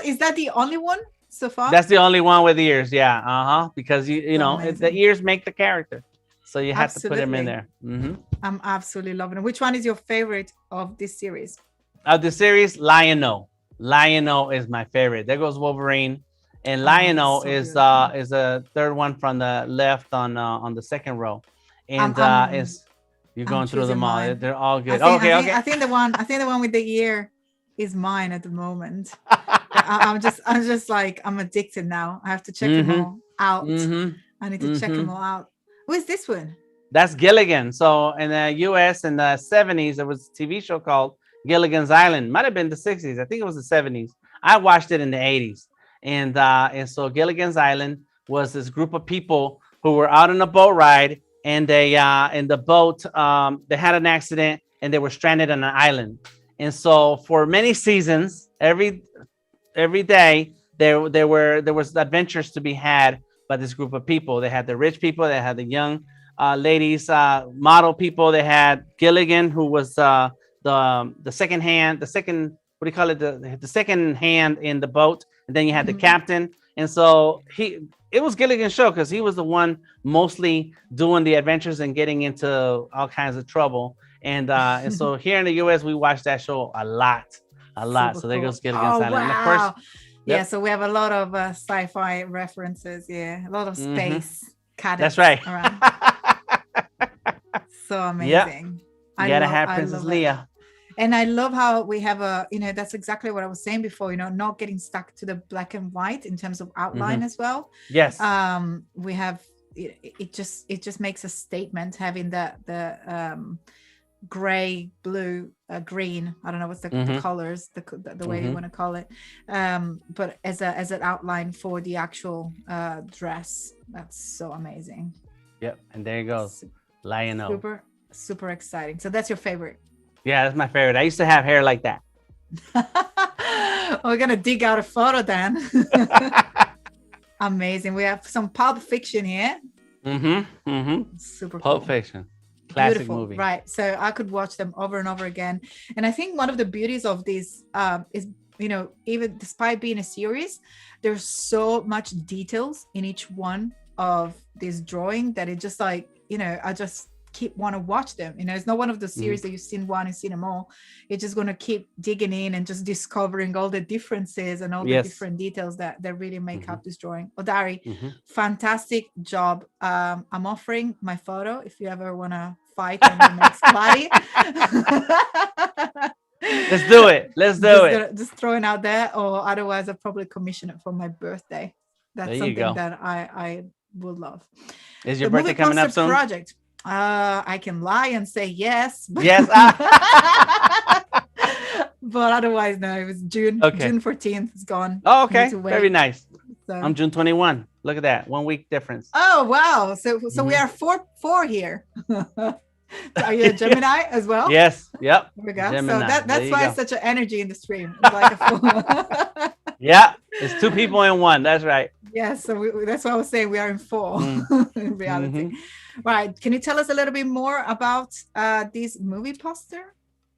Is that the only one so far? That's the only one with ears. Yeah. Because the ears make the character, so you have to put them in there. I'm absolutely loving it. Which one is your favorite of this series? Of the series, Lion-O. Lion-O is my favorite. There goes Wolverine, and Lion-O is a third one from the left on the second row, and you're going through them all. Mine. They're all good. I think the one with the ear is mine at the moment. I'm just like, I'm addicted now. I have to check them all out. I need to check them all out. Who is this one? That's Gilligan. So in the US in the 70s, there was a TV show called Gilligan's Island. Might have been the 60s. I think it was the 70s. I watched it in the 80s. And so Gilligan's Island was this group of people who were out on a boat ride, and they in the boat they had an accident and they were stranded on an island. And so for many seasons, every day there was adventures to be had by this group of people. They had the rich people, they had the young ladies, model people. They had Gilligan, who was the second hand, the second hand in the boat, and then you had the captain. And so it was Gilligan's show because he was the one mostly doing the adventures and getting into all kinds of trouble. And so here in the US, we watched that show a lot. Super so there cool. goes Gilligan's Island. Wow. And of course, yeah, so we have a lot of sci-fi references. Yeah, a lot of space. cadets That's right. around. So Yep. amazing. You gotta have I Princess love it. Leia. And I love how we have a, that's exactly what I was saying before, not getting stuck to the black and white in terms of outline as well. Yes. We have, it just makes a statement having the gray, blue, green. I don't know what's the colors, the way you want to call it. But as an outline for the actual dress. That's so amazing. Yep. And there you go. Lionel. Super, super exciting. So that's your favorite. Yeah, that's my favorite. I used to have hair like that. We're gonna dig out a photo then. Amazing. We have some Pulp Fiction here. Super Super Pulp cool. Fiction. Classic Beautiful, movie. right? So I could watch them over and over again. And I think one of the beauties of this is, even despite being a series, there's so much details in each one of this drawing that it just like, I just want to watch them. It's not one of the series that you've seen one and seen them all. You're just going to keep digging in and just discovering all the differences and all the different details that really make up this drawing. Odari, fantastic job. I'm offering my photo if you ever want to fight on the next body. Let's do it. Let's do it. Just throwing out there, or otherwise I'll probably commission it for my birthday. That's something that I would love. Is your birthday coming up soon? Project. I can lie and say yes. Yes. But otherwise, no, it was June. Okay. June 14th. It's gone. Oh, okay. Very nice. So. I'm June 21. Look at that. 1 week difference. Oh, wow. So we are four here. Are you a Gemini as well? Yes. Yep. There we go. Gemini. So that's why it's such an energy in the stream. It's like yeah. It's two people in one. That's right. Yeah. So that's why I was saying we are in four in reality. Right. Can you tell us a little bit more about this movie poster?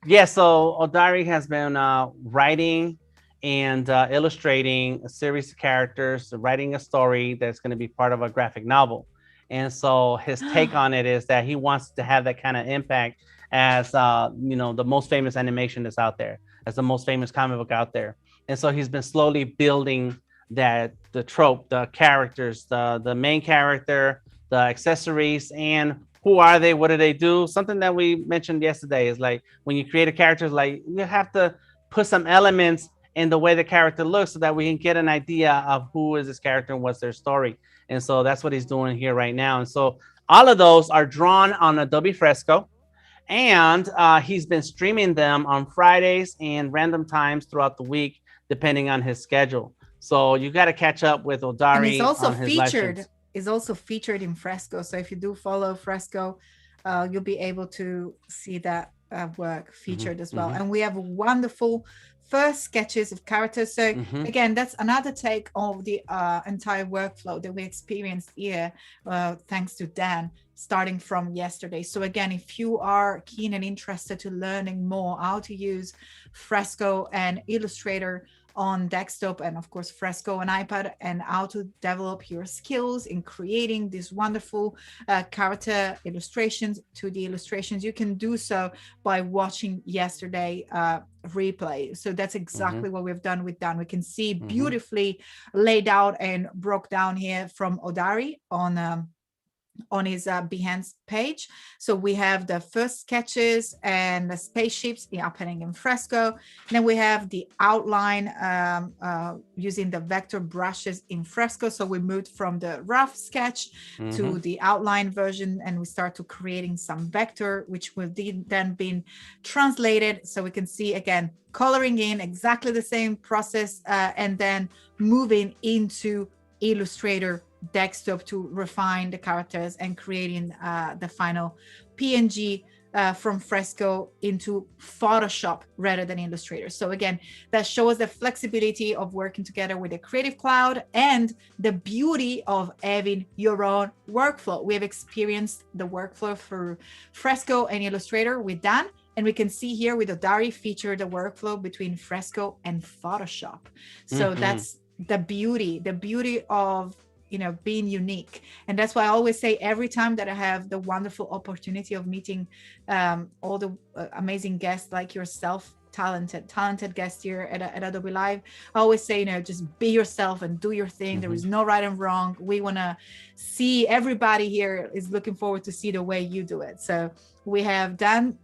Yeah. So Odari has been writing and illustrating a series of characters, writing a story that's going to be part of a graphic novel. And so his take on it is that he wants to have that kind of impact as, the most famous animation that's out there, as the most famous comic book out there. And so he's been slowly building the trope, the characters, the main character, the accessories, and who are they? What do they do? Something that we mentioned yesterday is like when you create a character, like you have to put some elements in the way the character looks so that we can get an idea of who is this character and what's their story. And so that's what he's doing here right now. And so all of those are drawn on Adobe Fresco, and he's been streaming them on Fridays and random times throughout the week, depending on his schedule. So you got to catch up with Odari. And it's also on his featured. Is also featured in Fresco. So if you do follow Fresco, you'll be able to see that work featured as well. And we have wonderful first sketches of characters. So again, that's another take of the entire workflow that we experienced here, thanks to Dan, starting from yesterday. So again, if you are keen and interested to learning more how to use Fresco and Illustrator on desktop, and of course Fresco on iPad, and how to develop your skills in creating these wonderful character illustrations, 2D illustrations, you can do so by watching yesterday replay. So that's exactly what we've done with Dan. We can see beautifully laid out and broke down here from Odari on his Behance page. So we have the first sketches and the spaceships happening in Fresco. And then we have the outline using the vector brushes in Fresco. So we moved from the rough sketch to the outline version, and we start to creating some vector, which will then be translated. So we can see again, coloring in exactly the same process, and then moving into Illustrator desktop to refine the characters and creating the final PNG from Fresco into Photoshop rather than Illustrator. So again, that shows the flexibility of working together with the Creative Cloud and the beauty of having your own workflow. We have experienced the workflow for Fresco and Illustrator with Dan, and we can see here with Odari feature the workflow between Fresco and Photoshop. So that's the beauty of being unique. And that's why I always say, every time that I have the wonderful opportunity of meeting all the amazing guests like yourself talented guest here at Adobe Live. I always say, just be yourself and do your thing. There is no right and wrong. We want to see, everybody here is looking forward to see the way you do it. So we have done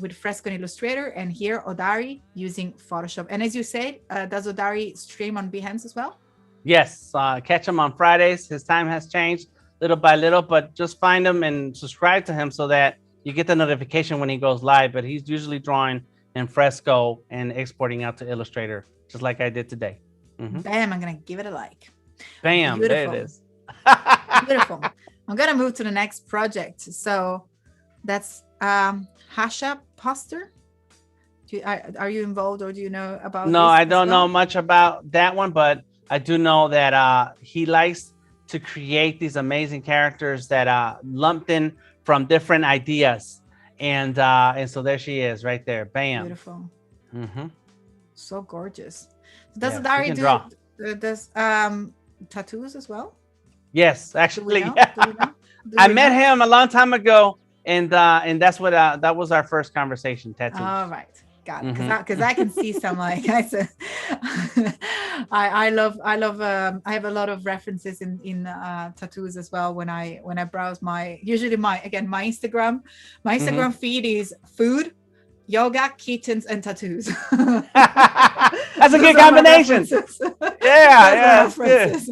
with Fresco and Illustrator, and here Odari using Photoshop. And as you said, does Odari stream on Behance as well? Yes, catch him on Fridays. His time has changed little by little, but just find him and subscribe to him so that you get the notification when he goes live. But he's usually drawing in Fresco and exporting out to Illustrator, just like I did today. Bam, I'm going to give it a like. Bam, Beautiful. there it is. Beautiful. I'm going to move to the next project. So that's Hasha Poster. Are you involved, or do you know about No, this I don't know much about that one, but I do know that he likes to create these amazing characters that lumped in from different ideas. And so there she is right there. Bam. Beautiful. So gorgeous. Yeah, Does Odari do tattoos as well? Yes, actually. I met him a long time ago, and that's what that was our first conversation. Tattoos. All right. Got it. Because I can see some, like I said, I love I have a lot of references in tattoos as well. When I browse my Instagram feed is food, yoga, kittens, and tattoos. That's a good combination. Yeah, good.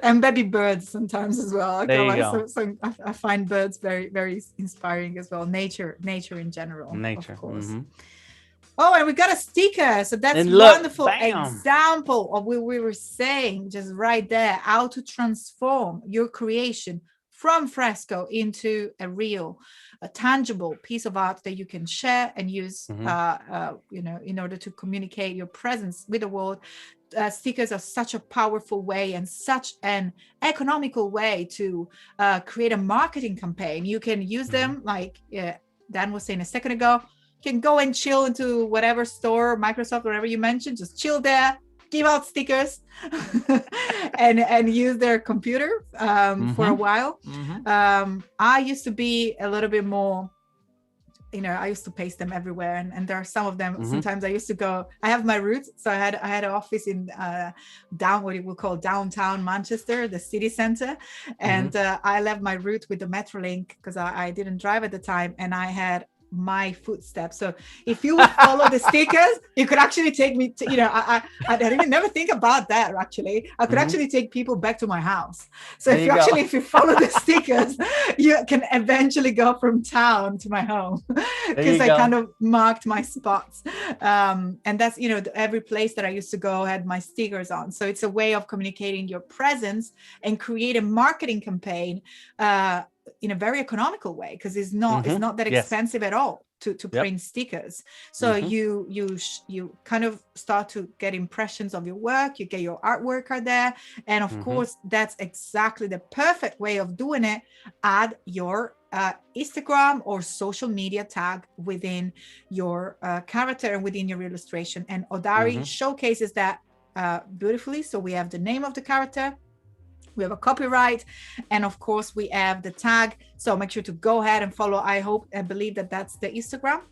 And baby birds sometimes as well. There you go. So I find birds very, very inspiring as well. Nature in general. Nature, of course. Oh, and we got a sticker. So that's and look, wonderful example of what we were saying just right there, how to transform your creation from Fresco into a tangible piece of art that you can share and use, in order to communicate your presence with the world. Stickers are such a powerful way and such an economical way to create a marketing campaign. You can use them like Dan was saying a second ago. You can go and chill into whatever store, Microsoft, whatever you mentioned, just chill there, give out stickers and use their computer for a while. I used to be a little bit more, I used to paste them everywhere, and there are some of them. Sometimes I used to go, I have my roots, so I had an office in what you would call downtown Manchester, the city center, and I left my route with the Metrolink because I didn't drive at the time, and I had my footsteps. So if you would follow the stickers, you could actually take me to, I didn't never think about that. Actually, I could actually take people back to my house. So if you follow the stickers, you can eventually go from town to my home because I kind of marked my spots. And that's, every place that I used to go had my stickers on. So it's a way of communicating your presence and create a marketing campaign in a very economical way, because it's not that expensive at all to print stickers. So you kind of start to get impressions of your work, you get your artwork out there, and of course that's exactly the perfect way of doing it. Add your Instagram or social media tag within your character and within your illustration, and Odari showcases that beautifully. So we have the name of the character, we have a copyright, and of course we have the tag. So make sure to go ahead and follow. I believe that's the Instagram.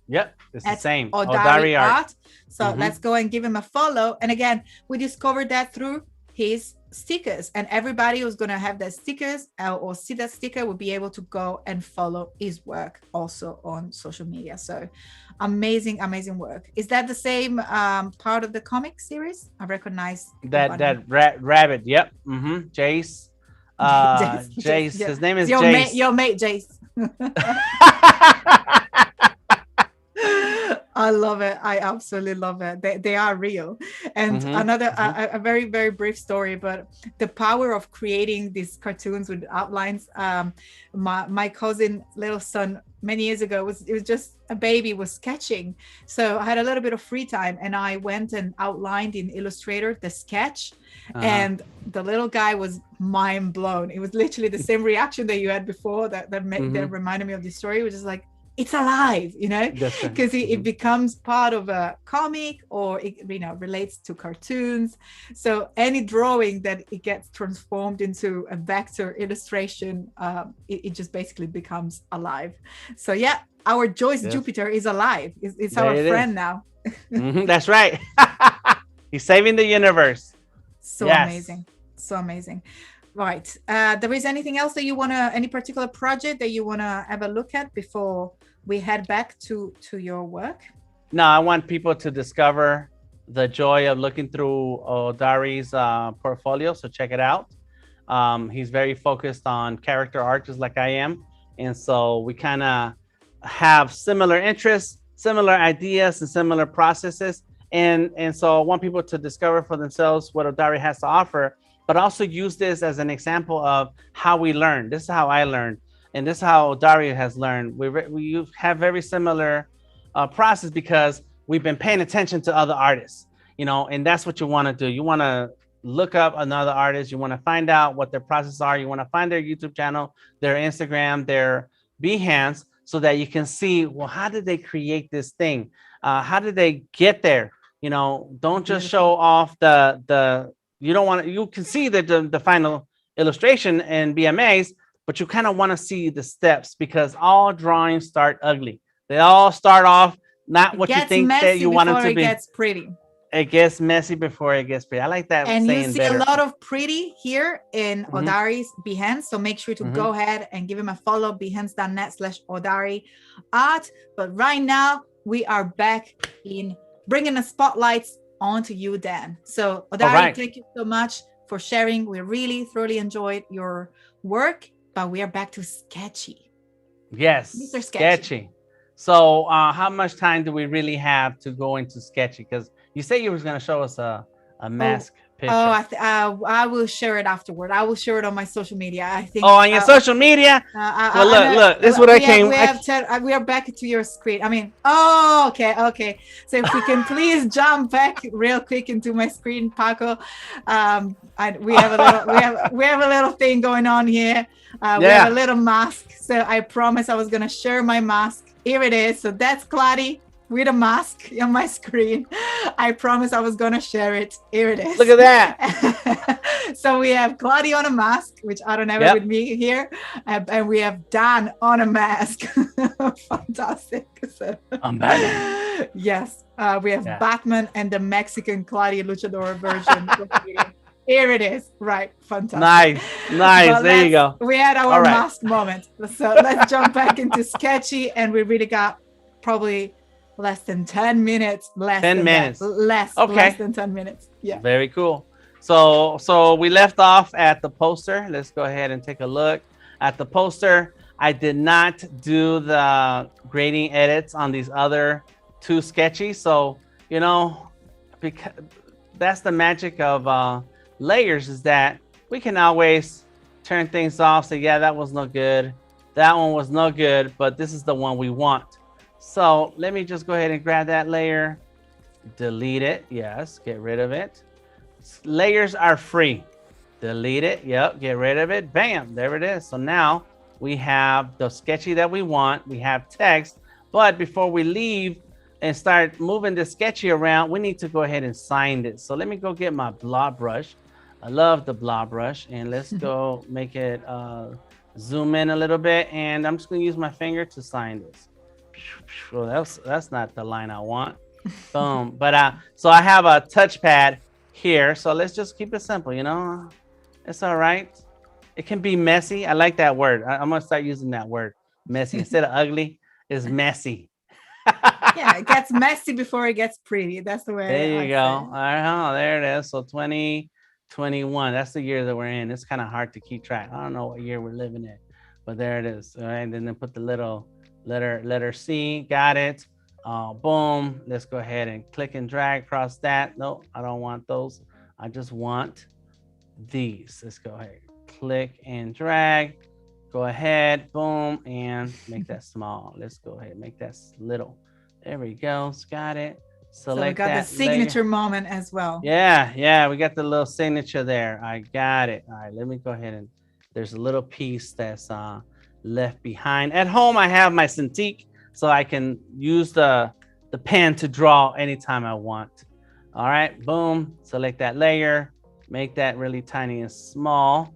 Yep, it's the same. Odari Art. So let's go and give him a follow. And again, we discovered that through his stickers, and everybody who's going to have their stickers or see that sticker will be able to go and follow his work also on social media. So amazing work. Is that the same part of the comic series? I recognize that rabbit. Yep. Jace. Jace. His name is Jace. Your mate Jace. I love it. I absolutely love it. They are real. And another, a very, very brief story, but the power of creating these cartoons with outlines. My cousin, little son, many years ago, it was just a baby, was sketching. So I had a little bit of free time, and I went and outlined in Illustrator the sketch. And the little guy was mind blown. It was literally the same reaction that you had before that reminded me of the story, which is like, it's alive, That's right. because it becomes part of a comic, or it relates to cartoons. So any drawing that it gets transformed into a vector illustration, it just basically becomes alive. So yeah, our Joyce Yes. Jupiter is alive. It's There our it friend is. now. That's right. He's saving the universe. So Yes. amazing. So amazing. Right. There is anything else that you want to, any particular project that you want to have a look at before we head back to your work? No, I want people to discover the joy of looking through Odari's portfolio. So check it out. He's very focused on character art, just like I am. And so we kind of have similar interests, similar ideas, and similar processes. And so I want people to discover for themselves what Odari has to offer, but also use this as an example of how we learn. This is how I learned, and this is how Odari has learned. We have very similar process because we've been paying attention to other artists, and that's what you want to do. You want to look up another artist. You want to find out what their process are. You want to find their YouTube channel, their Instagram, their Behance, so that you can see, well, how did they create this thing? How did they get there? Don't just show off the you don't want to, you can see the final illustration and BMAs, but you kind of want to see the steps, because all drawings start ugly. They all start off not what you think that you want them to be. It gets pretty. It gets messy before it gets pretty. I like that and saying you see better. a lot of pretty here in Odari's Behance, so make sure to go ahead and give him a follow, behance.net/Odari art. But right now we are back in bringing the spotlights onto you, Dan. So Odari, thank you so much for sharing. We really thoroughly enjoyed your work, but we are back to Sketchy. Yes, Mr. Sketchy. So how much time do we really have to go into Sketchy? Because you said you were going to show us a mask picture. I will share it afterward. I will share it on my social media. I think. Oh, on your social media? Well, look. This is what I came. We are back to your screen. I mean, okay. So if we can please jump back real quick into my screen, Paco. We have a little thing going on here. We have a little mask. So I promised I was gonna share my mask. Here it is. So that's Claudia with a mask on my screen. I promised I was gonna share it. Here it is. Look at that. So we have Claudia on a mask, which I don't have it with me here, and we have Dan on a mask. Fantastic. So, I'm Batman. Yes, we have Batman and the Mexican Claudia Luchador version. Here it is. Right. Fantastic. Nice. There you go. We had our mask moment. So let's jump back into Sketchy, and we really got probably less than 10 minutes. Less than 10 minutes. Yeah. Very cool. So we left off at the poster. Let's go ahead and take a look at the poster. I did not do the grading edits on these other two sketches. So, because that's the magic of layers, is that we can always turn things off, say, yeah, that was no good. That one was no good, but this is the one we want. So let me just go ahead and grab that layer, delete it. Yes, get rid of it. Layers are free. Delete it. Yep, get rid of it. Bam, there it is. So now we have the sketchy that we want. We have text, but before we leave and start moving the sketchy around, we need to go ahead and sign it. So let me go get my blob brush. I love the blob brush, and let's go make it zoom in a little bit, and I'm just gonna use my finger to sign this. Well, that's not the line I want. Boom. But so I have a touchpad here, so let's just keep it simple. It's all right. It can be messy. I like that word. I'm gonna start using that word, messy. Instead of ugly, it's messy. Yeah, it gets messy before it gets pretty. That's the way. There you go. All right, there it is. So 2021. That's the year that we're in. It's kind of hard to keep track. I don't know what year we're living in, but there it is. All right, and then put the little letter C. Got it. Boom. Let's go ahead and click and drag across that. No, I don't want those. I just want these. Let's go ahead. Click and drag. Go ahead. Boom. And make that small. Let's go ahead and make that little. There we go. Got it. So we got the signature moment as well. Yeah. We got the little signature there. I got it. All right. Let me go ahead and there's a little piece that's left behind. At home, I have my Cintiq so I can use the pen to draw anytime I want. All right, boom, select that layer, make that really tiny and small.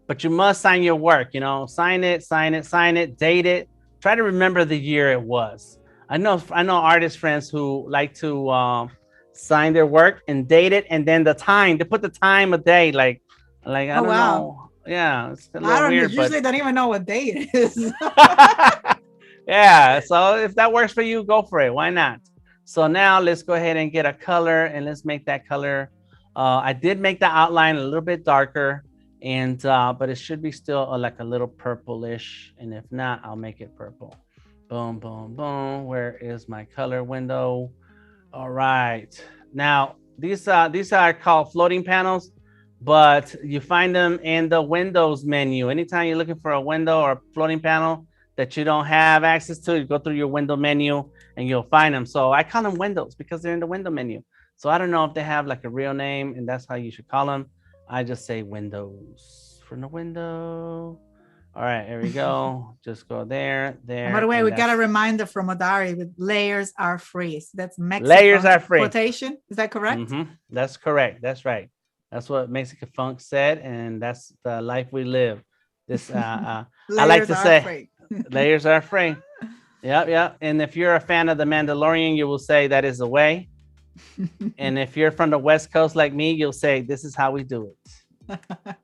But you must sign your work, you know, sign it, date it. Try to remember the year it was. I know artist friends who like to sign their work and date it, and then the time, they put the time of day, like I Oh, don't wow. know. Yeah, it's a I little don't weird, usually don't even know what day it is. yeah, so if that works for you, go for it. Why not? So now let's go ahead and get a color, and let's make that color. I did make the outline a little bit darker, and but it should be still like a little purplish. And if not, I'll make it purple. Boom, boom, boom. Where is my color window? All right. Now these are called floating panels, but you find them in the Windows menu. Anytime you're looking for a window or a floating panel that you don't have access to, you go through your window menu and you'll find them. So I call them windows because they're in the window menu. So I don't know if they have like a real name, and that's how you should call them. I just say windows from the window. All right, here we go. Just go there. And by the way, we got a reminder from Odari with layers are free. So that's Mexican layers are free quotation. Is that correct? Mm-hmm. That's correct. That's right. That's what Mexican Funk said, and that's the life we live. This I like to say, layers are free. Yep. And if you're a fan of The Mandalorian, you will say that is the way. And if you're from the West Coast like me, you'll say this is how we do it.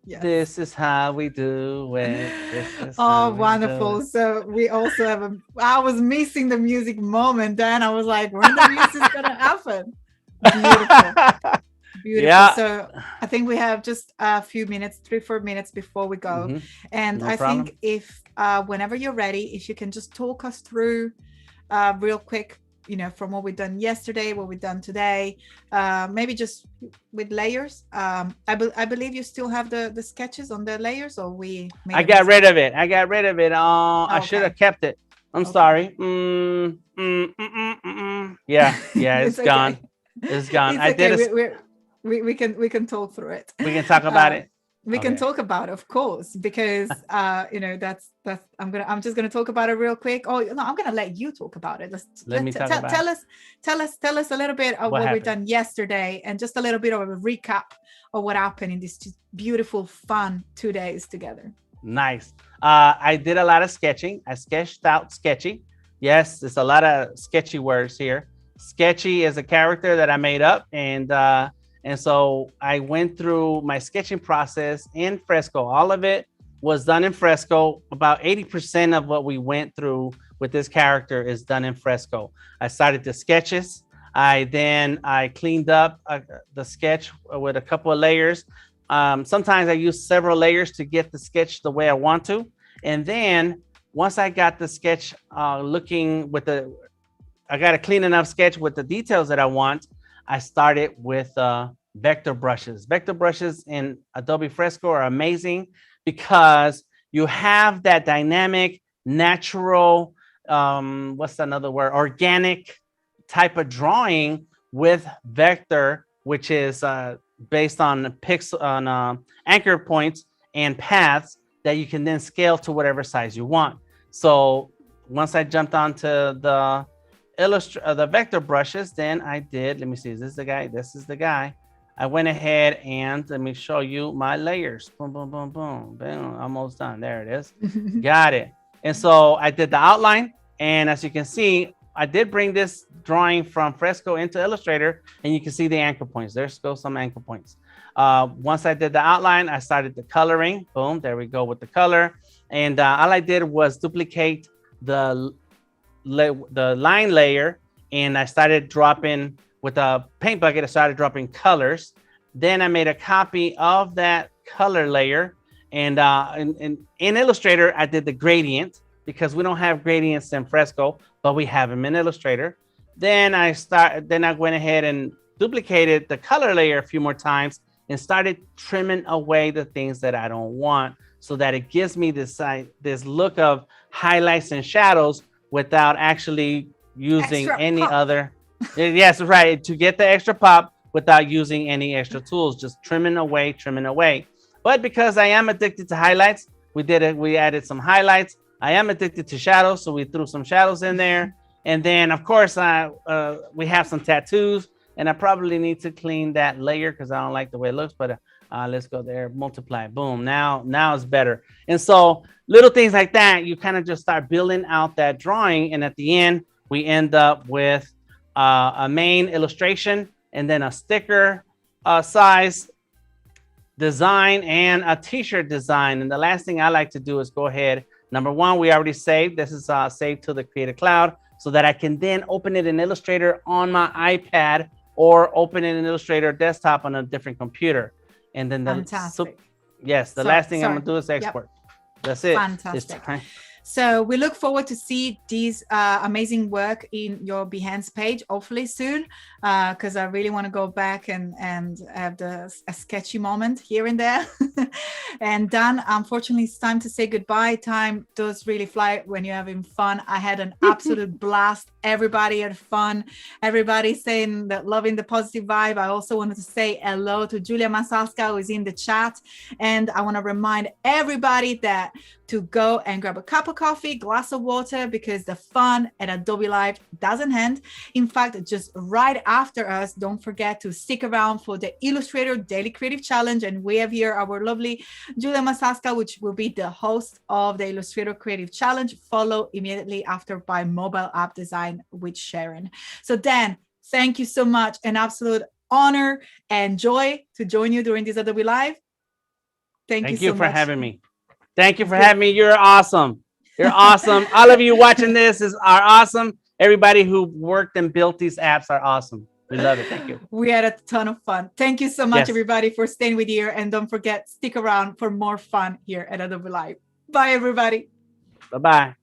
Yes. This is how we do it. Oh, wonderful. So we also have I was missing the music moment. Then I was like, when the music's gonna happen? Beautiful. Beautiful. Yeah. So I think we have just a few minutes, 3-4 minutes before we go. Mm-hmm. And no problem. Think if whenever you're ready, if you can just talk us through real quick, you know, from what we've done yesterday, what we've done today, maybe just with layers. I believe you still have the sketches on the layers, or I got rid of it. I should have kept it. I'm sorry. Yeah, it's gone. It's gone. It's okay. We can talk through it. We can talk about it. We can talk about it, of course, because you know, that's I'm just gonna talk about it real quick. Oh no, I'm gonna let you talk about it. Tell us a little bit of what we've done yesterday, and just a little bit of a recap of what happened in this beautiful, fun 2 days together. Nice. I did a lot of sketching. I sketched out Sketchy. Yes, there's a lot of sketchy words here. Sketchy is a character that I made up, and so I went through my sketching process in Fresco. All of it was done in Fresco. About 80% of what we went through with this character is done in Fresco. I started the sketches. I cleaned up the sketch with a couple of layers. Sometimes I use several layers to get the sketch the way I want to. And then once I got the sketch I got a clean enough sketch with the details that I want, I started with vector brushes. Vector brushes in Adobe Fresco are amazing because you have that dynamic, natural, organic type of drawing with vector, which is based on anchor points and paths that you can then scale to whatever size you want. So once I jumped onto the vector brushes, then I did, let me see, is this the guy? This is the guy. I went ahead and let me show you my layers. Boom, boom, boom, boom, boom. Almost done. There it is. Got it. And so I did the outline. And as you can see, I did bring this drawing from Fresco into Illustrator, and you can see the anchor points. There's still some anchor points. Once I did the outline, I started the coloring. Boom, there we go with the color. And all I did was duplicate the line layer, and I started dropping with a paint bucket. I started dropping colors. Then I made a copy of that color layer, and in Illustrator I did the gradient because we don't have gradients in Fresco, but we have them in Illustrator. Then I went ahead and duplicated the color layer a few more times and started trimming away the things that I don't want, so that it gives me this look of highlights and shadows without actually using any other. Yes, right. To get the extra pop without using any extra tools, just trimming away. But because I am addicted to highlights, we added some highlights. I am addicted to shadows, so we threw some shadows in there. And then, of course, we have some tattoos, and I probably need to clean that layer because I don't like the way it looks. But let's go there, multiply, boom. Now it's better. And so little things like that, you kind of just start building out that drawing, and at the end, we end up with a main illustration and then a sticker size design and a t-shirt design. And the last thing I like to do is go ahead. Number one, we already saved. This is saved to the Creative Cloud so that I can then open it in Illustrator on my iPad or open it in Illustrator desktop on a different computer. And then the last thing I'm gonna do is export. Yep. That's it. Fantastic. So we look forward to see these amazing work in your Behance page, hopefully soon, because I really want to go back and have a sketchy moment here and there. And Dan, unfortunately, it's time to say goodbye. Time does really fly when you're having fun. I had an absolute blast. Everybody had fun. Everybody saying that, loving the positive vibe. I also wanted to say hello to Julia Masalska, who is in the chat. And I want to remind everybody that to go and grab a cup of coffee, glass of water, because the fun at Adobe Live doesn't end. In fact, just right after us, don't forget to stick around for the Illustrator Daily Creative Challenge. And we have here our lovely Julia Masaska, which will be the host of the Illustrator Creative Challenge, followed immediately after by Mobile App Design with Sharon. So Dan, thank you so much. An absolute honor and joy to join you during this Adobe Live. Thank you so much. For having me. Thank you for having me. You're awesome. You're awesome. All of you watching this are awesome. Everybody who worked and built these apps are awesome. We love it. Thank you. We had a ton of fun. Thank you so much, everybody, for staying with you. And don't forget, stick around for more fun here at Adobe Live. Bye, everybody. Bye-bye.